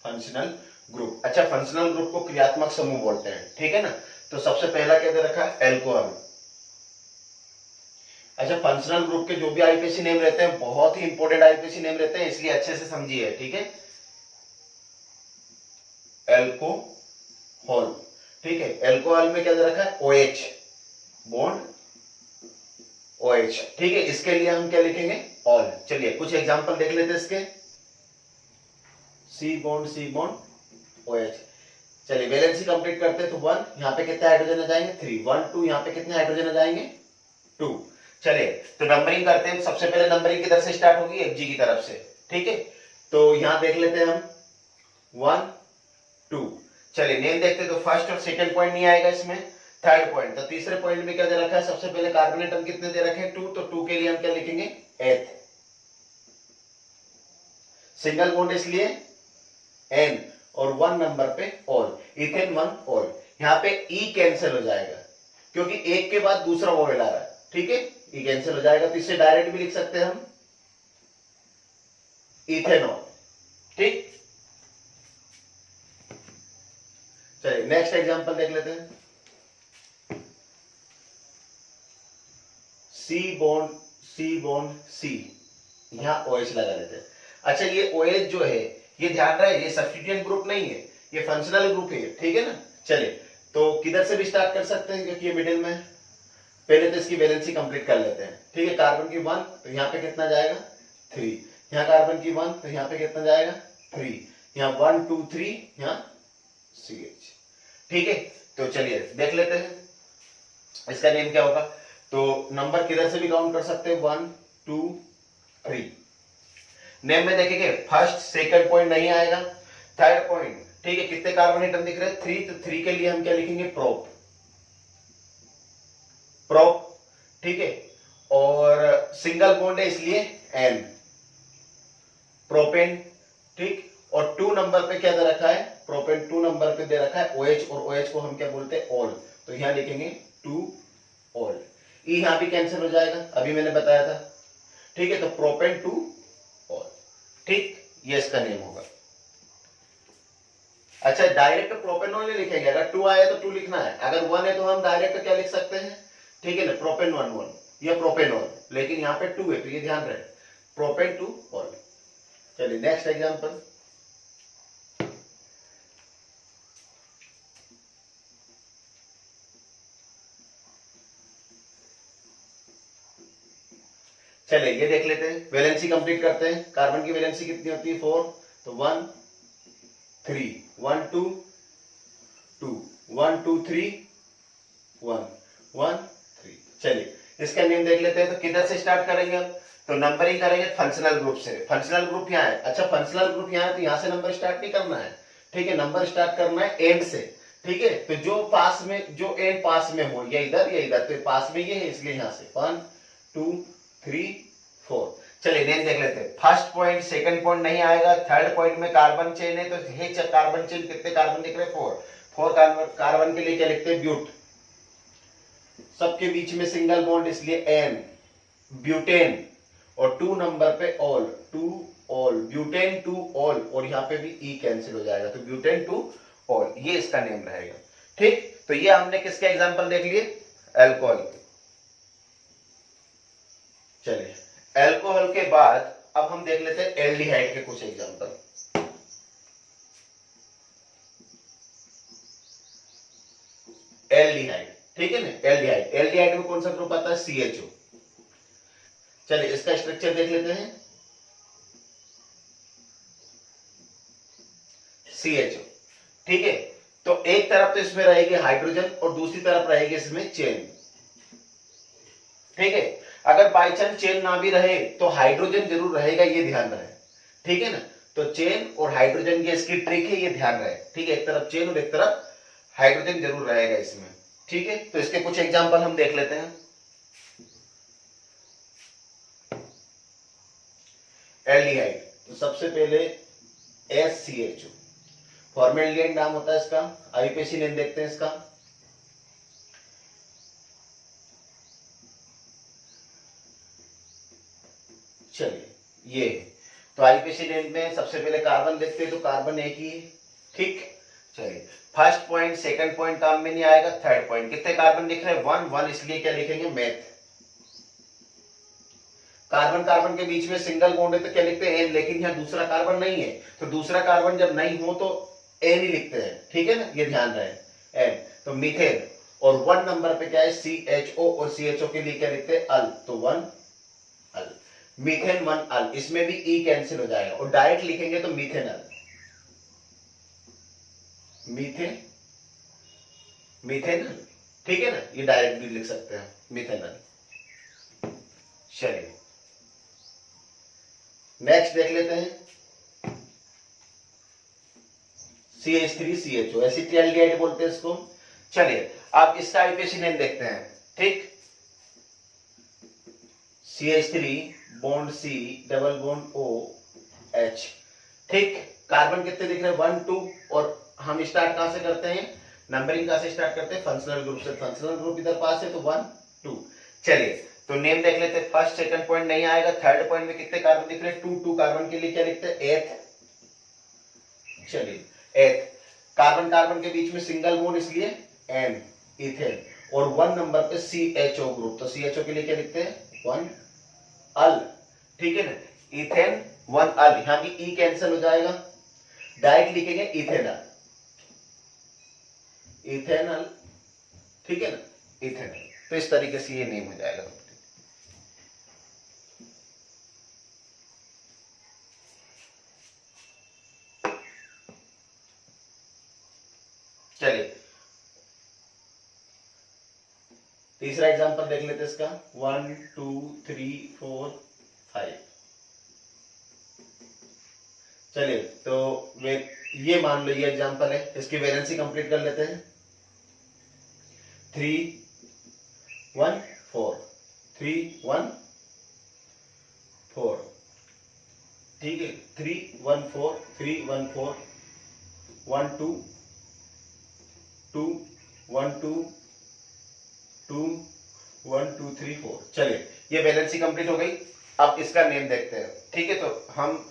फंक्शनल ग्रुप, अच्छा फंक्शनल ग्रुप को क्रियात्मक समूह बोलते हैं। ठीक है ना, तो सबसे पहला क्या दे रखा है, एल्कोहल। अच्छा फंक्शनल ग्रुप के जो भी आईपीसी नेम रहते हैं बहुत ही इंपॉर्टेंट आईपीसी नेम रहते हैं, इसलिए अच्छे से समझिए। ठीक है, एल्कोहल, ठीक है, एल्कोहल में क्या दे रखा है, OH बॉन्ड OH। ठीक है, इसके लिए हम क्या लिखेंगे, ऑल। चलिए कुछ एग्जांपल देख लेते हैं इसके, C बॉन्ड OH। चलिए वैलेंसी कंप्लीट करते हैं, तो 1 यहाँ पे कितने हाइड्रोजन आ जाएंगे, 3 1 2 यहाँ पे कितने हाइड्रोजन आ जाएंगे, 2। चलिए तो नंबरिंग करते हैं, सबसे पहले नंबरिंग किधर से स्टार्ट होगी, FG की तरफ से। ठीक है, तो यहां देख लेते हैं हम 1 2। चलिए नेम देखते हैं, तो फर्स्ट और सेकंड पॉइंट नहीं आएगा इसमें, थर्ड पॉइंट, तो तीसरे पॉइंट में क्या दे रखा है, सबसे पहले कार्बन एटम कितने दे रखे हैं, 2, तो 2 के लिए हम क्या लिखेंगे, एथ, सिंगल बॉन्ड इसलिए N, और 1 नंबर पे ऑल, इथेन 1 ऑल। यहाँ पे E कैंसिल हो जाएगा क्योंकि एक के बाद दूसरा ऑयल आ रहा है। ठीक है, E कैंसिल हो जाएगा, तो इससे डायरेक्ट भी लिख सकते हैं हम इथेनॉल। ठीक, चलिए नेक्स्ट एग्जांपल देख लेते हैं, C बॉन्ड C, यहां OH लगा लेते हैं। अच्छा ये OH जो है, ये ध्यान रहे ये सब्स्टिट्यूएंट ग्रुप नहीं है, ये फंक्शनल ग्रुप है। ठीक है ना, चलिए तो किधर से भी स्टार्ट कर सकते हैं क्योंकि ये मिडिल में, पहले तो इसकी वैलेंसी कंप्लीट कर लेते हैं। ठीक है, कार्बन की 1, तो यहाँ पे कितना जाएगा, 3, यहाँ कार्बन की 1, तो यहाँ पे कितना जाएगा, 3, यहाँ 1 2 3, यहाँ CH। ठीक है, तो चलिए देख लेते हैं इसका नेम क्या होगा। तो नंबर किधर से भी काउंट कर सकते हैं, 1 2 3। नेम में देखेंगे फर्स्ट सेकंड पॉइंट नहीं आएगा, थर्ड पॉइंट। ठीक है, कितने कार्बन एटम दिख रहे हैं, 3, तो 3 के लिए हम क्या लिखेंगे, प्रोप। ठीक है, और सिंगल बॉन्ड है इसलिए N, प्रोपेन। ठीक, और 2 नंबर पे क्या दे रखा है, प्रोपेन 2 नंबर पे दे रखा है OH, और OH को हम क्या बोलते हैं, ऑल, तो यहां लिखेंगे 2 ऑल। E यहां भी कैंसिल हो जाएगा, अभी मैंने बताया था। ठीक है, तो प्रोपेन 2 ऑल। ठीक, ये इसका नेम होगा। अच्छा डायरेक्ट प्रोपेनॉल नहीं लिखेंगे, अगर 2 आए तो 2 लिखना है, अगर 1 है तो हम डायरेक्ट क्या लिख सकते हैं, ठीक है ना, प्रोपेन 1 या प्रोपेनॉल, लेकिन यहाँ पे 2 है तो ये ध्यान रहे, प्रोपेन 2 ऑल। चलिए नेक्स्ट एग्जांपल। चलिए ये देख लेते हैं, वैलेंसी कंप्लीट करते हैं। कार्बन की वैलेंसी कितनी होती है 4, तो 1 3 1 2 2 1 2 3 1 1 3। चलिए इसका नेम देख लेते हैं। तो किधर से स्टार्ट करेंगे हम, तो नंबरिंग करेंगे फंक्शनल ग्रुप से। फंक्शनल ग्रुप यहाँ है, अच्छा फंक्शनल ग्रुप यहाँ है तो यहाँ से नंबर स्टार्ट नहीं करना है, ठीक है, नंबर स्टार्ट करना है एंड से, ठीक है। तो जो पास में, जो एंड पास में हो, या इधर, तो पास में ये है इसलिए यहाँ से 1 2 3 4। चलिए नेम देख लेते हैं। फर्स्ट पॉइंट, सेकंड पॉइंट नहीं आएगा, थर्ड पॉइंट में कार्बन चेन है, तो हे कार्बन चेन कितने कार्बन दिख रहे हैं 4 कार्बन के लिए क्या लिखते हैं ब्यूट, सबके बीच में सिंगल बॉन्ड इसलिए एन, ब्यूटेन, और 2 नंबर पे ऑल, 2 ऑल, ब्यूटेन 2 ऑल, और यहाँ पे भी ई कैंसिल हो जाएगा, तो ब्यूटेन 2 ऑल, ये इसका नेम रहेगा, ठीक। तो ये हमने किसके एग्जांपल देख लिए, अल्कोहल के। चलिए अल्कोहल के बाद अब हम देख लेते हैं एल्डिहाइड के कुछ एग्जांपल। एल्डिहाइड, ठीक है ना, एल्डिहाइड, एल्डिहाइड में कौन सा ग्रुप आता है, CHO। चलिए इसका स्ट्रक्चर देख लेते हैं, CHO, ठीक है। तो एक तरफ तो इसमें रहेगी हाइड्रोजन और दूसरी तरफ रहेगी इसमें चेन, ठीक है। अगर बाई चांस चेन ना भी रहे तो हाइड्रोजन जरूर रहेगा, ये ध्यान रहे, ठीक है ना। तो चेन और हाइड्रोजन की इसकी ट्रिक है, ये ध्यान रहे, ठीक है। एक तरफ चेन और एक तरफ हाइड्रोजन जरूर रहेगा इसमें, ठीक है। तो इसके कुछ एग्जांपल हम देख लेते हैं। एल्डिहाइड, तो सबसे पहले SCHO, फॉर्मेल्डिहाइड नाम होता है इसका, आईयूपीएसी नेम देखते हैं इसका। चलिए ये, तो आईयूपीएसी नेम में सबसे पहले कार्बन देखते हैं, तो कार्बन एक ही है, ठीक। चलिए फर्स्ट पॉइंट, सेकंड पॉइंट काम में नहीं आएगा, थर्ड पॉइंट कितने कार्बन दिख रहे हैं 1 1, इसलिए क्या लिखेंगे मैथ। कार्बन कार्बन के बीच में सिंगल बॉन्ड है तो क्या लिखते हैं एन, लेकिन यहाँ दूसरा कार्बन नहीं है, तो दूसरा कार्बन जब नहीं हो तो एन ही लिखते हैं, ठीक है ना, ये ध्यान रहे एन। तो मीथेन, और 1 नंबर पे क्या है CHO, और CHO के लिए क्या लिखते हैं अल, तो 1 अल, मीथेन 1 अल, इसमें भी ई कैंसिल हो जाएगा, और डायरेक्ट लिखेंगे तो मीथेनल, मीथेनल, ठीक है ना, ये डायरेक्ट भी लिख सकते हैं मीथेनल। चलिए नेक्स्ट देख लेते हैं CH3CHO, एसिटिल्डिहाइड बोलते हैं इसको। चलिए आप इसका आईयूपीएसी नेम देखते हैं, ठीक। CH3 bond C double bond OH, ठीक। कार्बन कितने दिख रहे हैं 1 2, और हम स्टार्ट कहां से करते हैं, नंबरिंग कहां से स्टार्ट करते हैं, फंक्शनल ग्रुप से। फंक्शनल ग्रुप इधर पास है तो 1 2। चलिए तो नेम देख लेते हैं। फर्स्ट सेकंड पॉइंट नहीं आएगा, थर्ड पॉइंट में कितने कार्बन दिख रहे हैं 2 2, कार्बन के लिए क्या लिखते हैं एथ। चलिए एथ, कार्बन कार्बन के बीच में सिंगल बॉन्ड इसलिए एन, इथेन, और 1 नंबर पे CHO ग्रुप, तो CHO के लिए क्या लिखते हैं 1 अल, ठीक है ना, इथेन 1 अल, यहां भी ई कैंसिल हो जाएगा, डायरेक्ट लिखेंगे इथेनल, इथेनल, ठीक है ना, इथेनल। तो इस तरीके से ये नेम हो जाएगा। चलिए तीसरा एग्जांपल देख लेते हैं इसका, 1 2 3 4 5। चलिए तो ये मान लो ये एग्जांपल है, इसकी वैलेंसी कंप्लीट कर लेते हैं। 3 1 4 3 1 4, ठीक है, 3 1 4 3 1 4 1 2 2 1 2 2 1 2 3 4। चलिए ये वैलेंसी कंप्लीट हो गई। अब इसका नेम देखते हैं, ठीक है। तो हम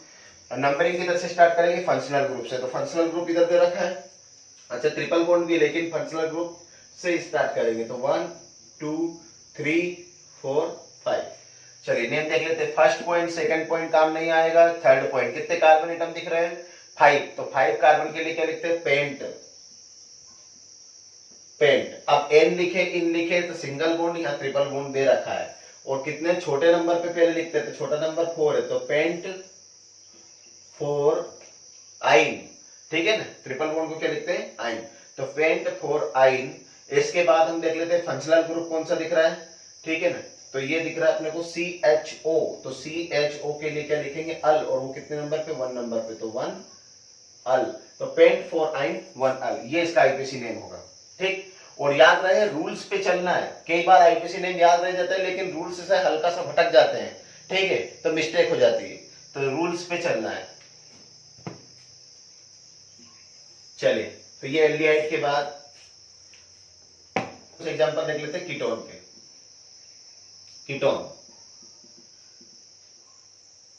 नंबरिंग किधर से स्टार्ट करेंगे, फंक्शनल ग्रुप से। तो फंक्शनल ग्रुप इधर दे रखा है, अच्छा ट्रिपल बॉन्ड भी है, लेकिन फंक्शनल ग्रुप से स्टार्ट करेंगे। तो 1 2 3 4 5। चलिए नेम देख लेते हैं। फर्स्ट पॉइंट, सेकंड पॉइंट काम नहीं आएगा, थर्ड पॉइंट। कितने कार्बन एटम दिख रहे हैं? 5। तो 5 कार्बन के लिए क्या लिखते हैं? पेंट। पेंट। अब एन लिखे, इन लिखे तो सिंगल बॉन्ड, यहाँ ट्रिपल बॉन्ड दे रखा है। और कितने छोटे नंबर पे पहले लिखते हैं, तो छोटा नंबर 4 है, तो पेंट 4 आइन। ठीक है ना, ट्रिपल बॉन्ड को क्या लिखते हैं? आइन। तो पेंट 4 आइन। इसके बाद हम देख लेते हैं फंक्शनल ग्रुप कौन सा दिख रहा है। ठीक है ना, तो ये दिख रहा है अपने को CHO। तो CHO के लिए क्या लिखेंगे? अल। और वो कितने नंबर पे? 1 नंबर पे, तो 1 अल। तो पेंट 4 आइन 1 अल, ये इसका आईपीसी नेम होगा। ठीक। और याद रहे रूल्स पे चलना है। कई बार आईपीसी नेम याद रह जाता है लेकिन रूल्स से हल्का सा भटक जाते हैं, ठीक है, तो मिस्टेक हो जाती है। तो रूल्स पे चलना है। चलिए, तो ये एल्डिहाइड के बाद कुछ एग्जांपल देख लेते हैं कीटोन के। कीटोन।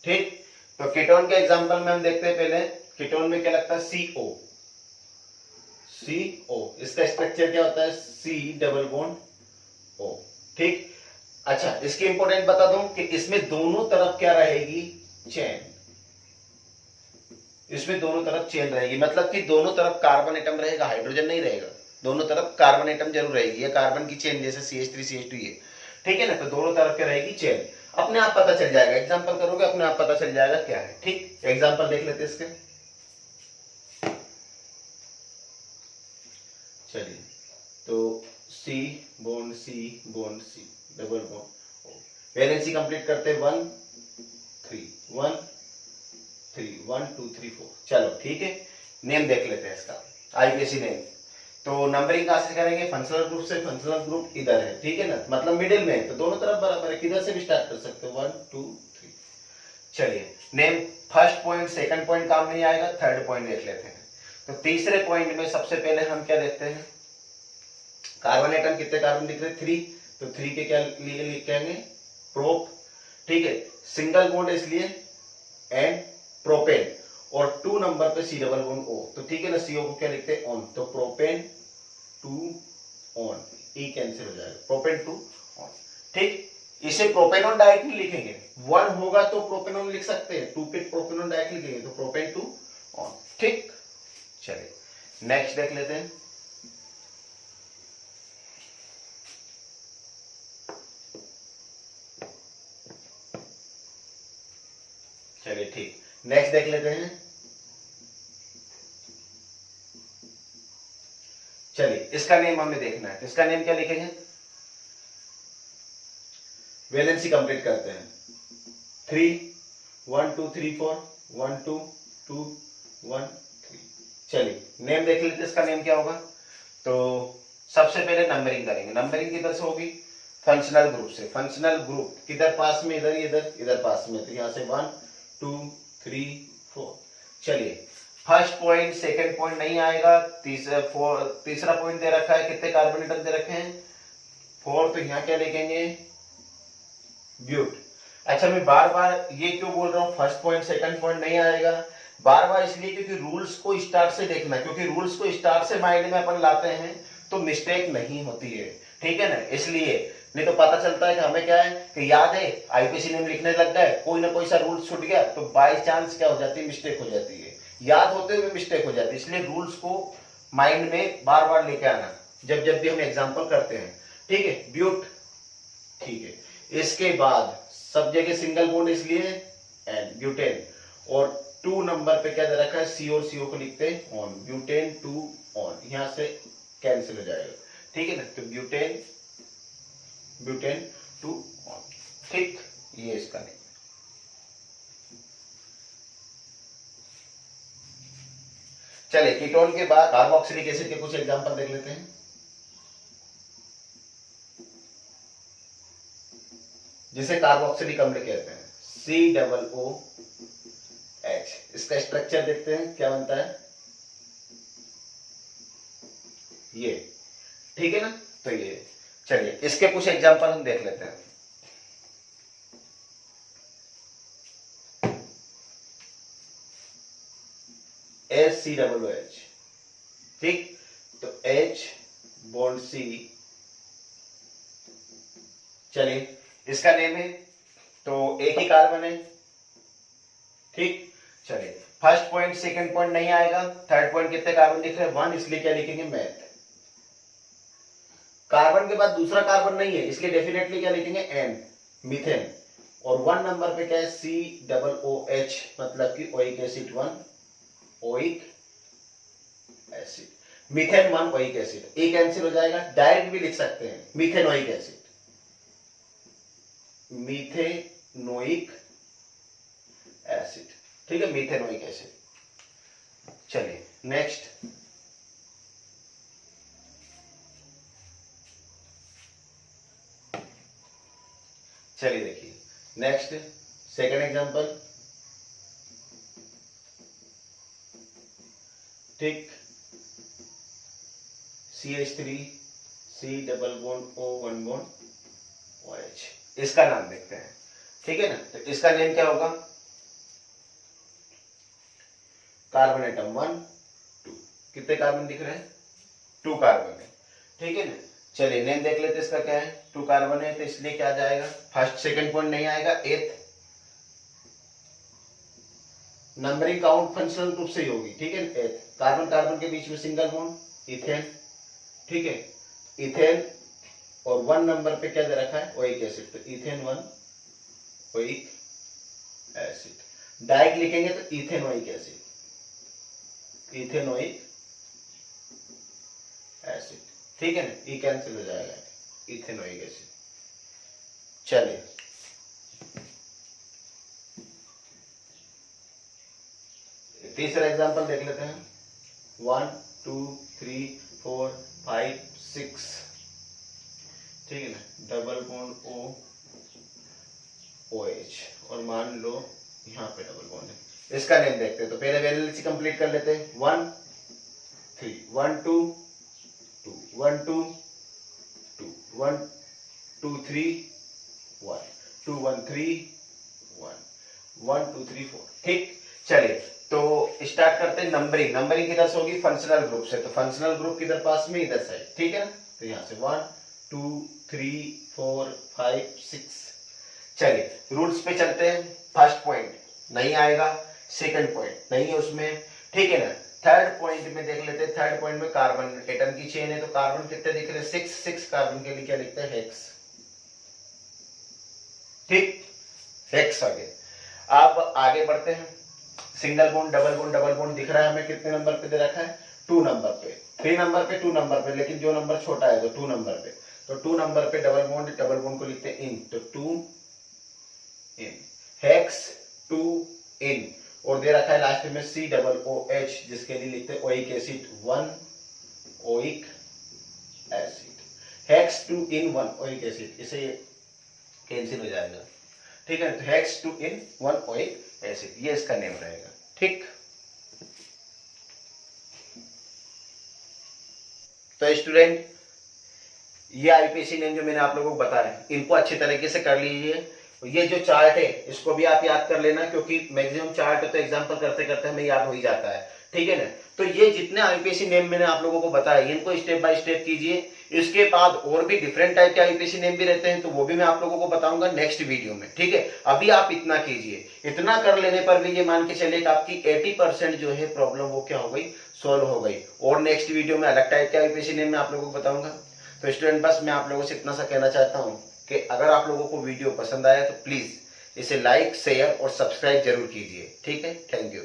ठीक। तो कीटोन के एग्जांपल में हम देखते हैं पहले कीटोन में क्या लगता है? CO। CO इसका स्ट्रक्चर क्या होता है? C double bond O। ठीक। अच्छा, इसकी इंपॉर्टेंट बता दूं कि इसमें दोनों तरफ क्या रहेगी? चेन। इसमें दोनों तरफ चेन रहेगी, मतलब कि दोनों तरफ कार्बन एटम रहेगा, हाइड्रोजन नहीं रहेगा। दोनों तरफ कार्बन एटम जरूर रहेगी। ये कार्बन की चेन जैसे CH3 CH2 ये। ठीक है ना, तो दोनों तरफ क्या रहेगी? चेन। अपने आप पता चल जाएगा, एग्जांपल करोगे अपने आप पता चल जाएगा क्या है। ठीक। एग्जांपल देख लेते हैं इसके। चलिए, तो C bond C double bond. Valency complete करते हैं 1 3 1 3 1 2 3 4। चलो ठीक है, नेम देख लेते हैं इसका, आईपीसी नेम। तो नंबरिंग कहां से करेंगे? फंक्शनल ग्रुप से। फंक्शनल ग्रुप इधर है, ठीक है ना, मतलब मिडिल में, तो दोनों तरफ बराबर है, किधर से भी स्टार्ट कर सकते हो, 1 2 3। चलिए, name first point, second point काम नहीं आएगा, थर्ड पॉइंट देख लेते हैं। तो तीसरे पॉइंट में सबसे पहले हम क्या देखते हैं? कार्बन एटम कितने कार्बन दिख रहे? 3। तो 3 के क्या लिए लिखेंगे? प्रोप। ठीक है, सिंगल बॉन्ड इसलिए एंड प्रोपेन। और 2 नंबर पे C डबल बॉन्ड O। तो ठीक है ना, CO को क्या लिखते हैं? ऑन। तो प्रोपेन 2 ऑन, E कैंसिल हो जाएगा, प्रोपेन 2 ऑन। ठीक। इसे प्रोपेनॉन डायरेक्ट नहीं लिखेंगे, 1 होगा तो प्रोपेनॉन लिख सकते हैं, 2 पे प्रोपेनॉन डायरेक्ट लिखेंगे, तो प्रोपेन 2 ऑन। ठीक। चलिए नेक्स्ट देख लेते हैं। चलिए ठीक, नेक्स्ट देख लेते हैं। चलिए, इसका नेम हमें देखना है, तो इसका नेम क्या लिखेंगे? वैलेंसी कंप्लीट करते हैं। 3 1 2 3 4 1 2 2 1 3। चलिए नेम देख लेते हैं, इसका नेम क्या होगा? तो सबसे पहले नंबरिंग करेंगे। नंबरिंग किधर से होगी? फंक्शनल ग्रुप से। फंक्शनल ग्रुप किधर पास में? इधर, इधर, इधर पास में, तो यहां से 1 2 3 4। चलिए, फर्स्ट पॉइंट, सेकंड पॉइंट नहीं आएगा, तीसरा पॉइंट दे रखा है, कितने कार्बन एटम दे रखे हैं? 4। तो यहां क्या लिखेंगे? ब्यूट। अच्छा, मैं बार बार ये क्यों बोल रहा हूँ फर्स्ट पॉइंट सेकंड पॉइंट नहीं आएगा? बार बार इसलिए क्योंकि रूल्स को स्टार्ट से देखना, क्योंकि रूल्स को स्टार्ट से माइंड में अपन लाते हैं तो मिस्टेक नहीं होती है, ठीक है ना, इसलिए। नहीं तो पता चलता है कि हमें क्या है कि याद है, आईपीसी नेम लिखने लग गए, कोई ना कोई सा रूल छूट गया, तो बाई चांस क्या हो जाती है? मिस्टेक हो जाती है, याद होते हुए मिस्टेक हो जाती है। इसलिए रूल्स को माइंड में बार बार लेके आना जब जब भी हम एग्जाम्पल करते हैं, ठीक है। ब्यूट, ठीक है। इसके बाद सब जगह सिंगल बॉन्ड इसलिए एंड ब्यूटेन। और 2 नंबर पे क्या दे रखा है? C और CO को लिखते हैं ऑन, ब्यूटेन 2 ऑन, यहां से कैंसिल हो जाएगा, ठीक है ना, तो ब्यूटेन 2 ऑन। ठीक, ये इसका नेम। चलिए, कीटोन के बाद कार्बोक्सिलिक एसिड के कुछ एग्जांपल देख लेते हैं। जिसे कार्बोक्सिलिक अम्ल कहते हैं, COOH। इसका स्ट्रक्चर देखते हैं क्या बनता है, ये, ठीक है ना, तो ये। चलिए, इसके कुछ एग्जांपल हम देख लेते हैं। HCOOH, ठीक, तो H बॉन्ड C चलिए इसका नेम है, तो एक ही कार्बन है, ठीक। चलिए फर्स्ट पॉइंट सेकंड पॉइंट नहीं आएगा, थर्ड पॉइंट कितने कार्बन दिख रहे हैं, 1, इसलिए क्या लिखेंगे मैथ। कार्बन के बाद दूसरा कार्बन नहीं है, इसलिए डेफिनेटली क्या लिखेंगे N, मीथेन। और 1 नंबर पे क्या है COOH, मतलब कि oic acid 1, oic acid, methane 1 oic acid, एक कैंसिल हो जाएगा, डायरेक्ट भी लिख सकते हैं मीथेनोइक एसिड, मीथेनोइक एसिड, ठीक है, मीथेनोइक एसिड। चलिए नेक्स्ट, चलिए देखिए नेक्स्ट सेकंड एग्जांपल, ठीक, CH3 C double bond O 1 bond OH, इसका नाम देखते हैं, ठीक है ना। तो इसका नेम क्या होगा, कार्बन एटम 1 2, कितने कार्बन दिख रहे हैं, 2 कार्बन है, ठीक है ना। चलिए नेम देख लेते हैं इसका क्या है, 2 कार्बन है, तो इसलिए क्या जाएगा, फर्स्ट सेकंड पॉइंट नहीं आएगा, एथ। नंबरिंग काउंट फंक्शनल ग्रुप से ही होगी, ठीक है, एथ। कार्बन कार्बन के बीच में सिंगल बॉन्ड इथेन, ठीक है, इथेन। और 1 नंबर पे क्या दे रखा है, ओइक एसिड, तो इथेन 1 ओइक एसिड। डायरेक्ट लिखेंगे तो इथेनोइक एसिड, इथेनोइक एसिड, ठीक है ना, ई कैंसिल हो जाएगा, इथेनोइक एसिड। चलिए तीसरा एग्जांपल देख लेते हैं, 1 2 3 4 5 6, ठीक है ना, डबल बॉन्ड O OH, और मान लो यहाँ पे डबल बॉन्ड है। इसका नेम देखते हैं, तो पहले वैलेंसी कंप्लीट कर लेते हैं, 1 3 1 2 2 1 2 2 1 2 3 1 2 1 3 1 1 2 3 4, ठीक। चलिए तो स्टार्ट करते हैं नंबरिंग। नंबरिंग किधर से होगी, फंक्शनल ग्रुप से, तो फंक्शनल ग्रुप किधर पास में, इधर साइड, ठीक है ना। तो यहाँ से 1 2 3 4 5 6। चलिए रूल्स पे चलते हैं, फर्स्ट पॉइंट नहीं आएगा, सेकंड पॉइंट नहीं है उसमें, ठीक है ना। थर्ड पॉइंट में देख लेते हैं, थर्ड पॉइंट में कार्बन एटम की चेन है, तो कार्बन कितने दिख रहे हैं, 6 कार्बन के लिए क्या लिखते हैं, हेक्स, ठीक, हेक्स। अब आगे बढ़ते हैं, सिंगल बॉन्ड डबल बॉन्ड दिख रहा है हमें, कितने नंबर पे दे रखा है, 2 नंबर पे, 3 नंबर पे, 2 नंबर पे, लेकिन जो नंबर छोटा है तो 2 नंबर पे, तो 2 नंबर पे डबल बॉन्ड को लिखते हैं इन, तो 2 इन, हेक्स 2 इन। और दे रखा है लास्ट में COOH, जिसके लिए लिखते हैं oic acid 1 oic acid, hex 2 इन 1 ओइक एसिड, इसे कैंसिल हो जाएगा, ठीक है। तो हेक्स 2 इन 1 ओइक एसिड, ये इसका नेम रहेगा, ठीक। तो स्टूडेंट ये आईपीसी नेम जो मैंने आप लोगों को बताया, इनको अच्छी तरीके से कर लीजिए। ये जो चार्ट है इसको भी आप याद कर लेना, क्योंकि मैक्सिमम चार्ट तो एग्जांपल करते करते हमें याद हो ही जाता है, ठीक है ना। तो ये जितने आईपीसी नेम मैंने आप लोगों को बताया, इनको स्टेप बाय स्टेप कीजिए। इसके बाद और भी डिफरेंट टाइप के आईपीसी नेम भी रहते हैं, तो वो भी मैं आप लोगों को बताऊंगा नेक्स्ट वीडियो में, ठीक है। अभी आप इतना कीजिए, इतना कर लेने पर भी ये मान के चलिए कि आपकी 80% जो है प्रॉब्लम वो क्या हो गई, सोल्व हो गई। और नेक्स्ट वीडियो में अलग टाइप के आईपीसी नेम मैं आप लोगों को बताऊंगा। तो स्टूडेंट बस मैं आप लोगों से इतना सा कहना चाहता हूँ कि अगर आप लोगों को वीडियो पसंद आया तो प्लीज इसे लाइक शेयर और सब्सक्राइब जरूर कीजिए, ठीक है। Thank you.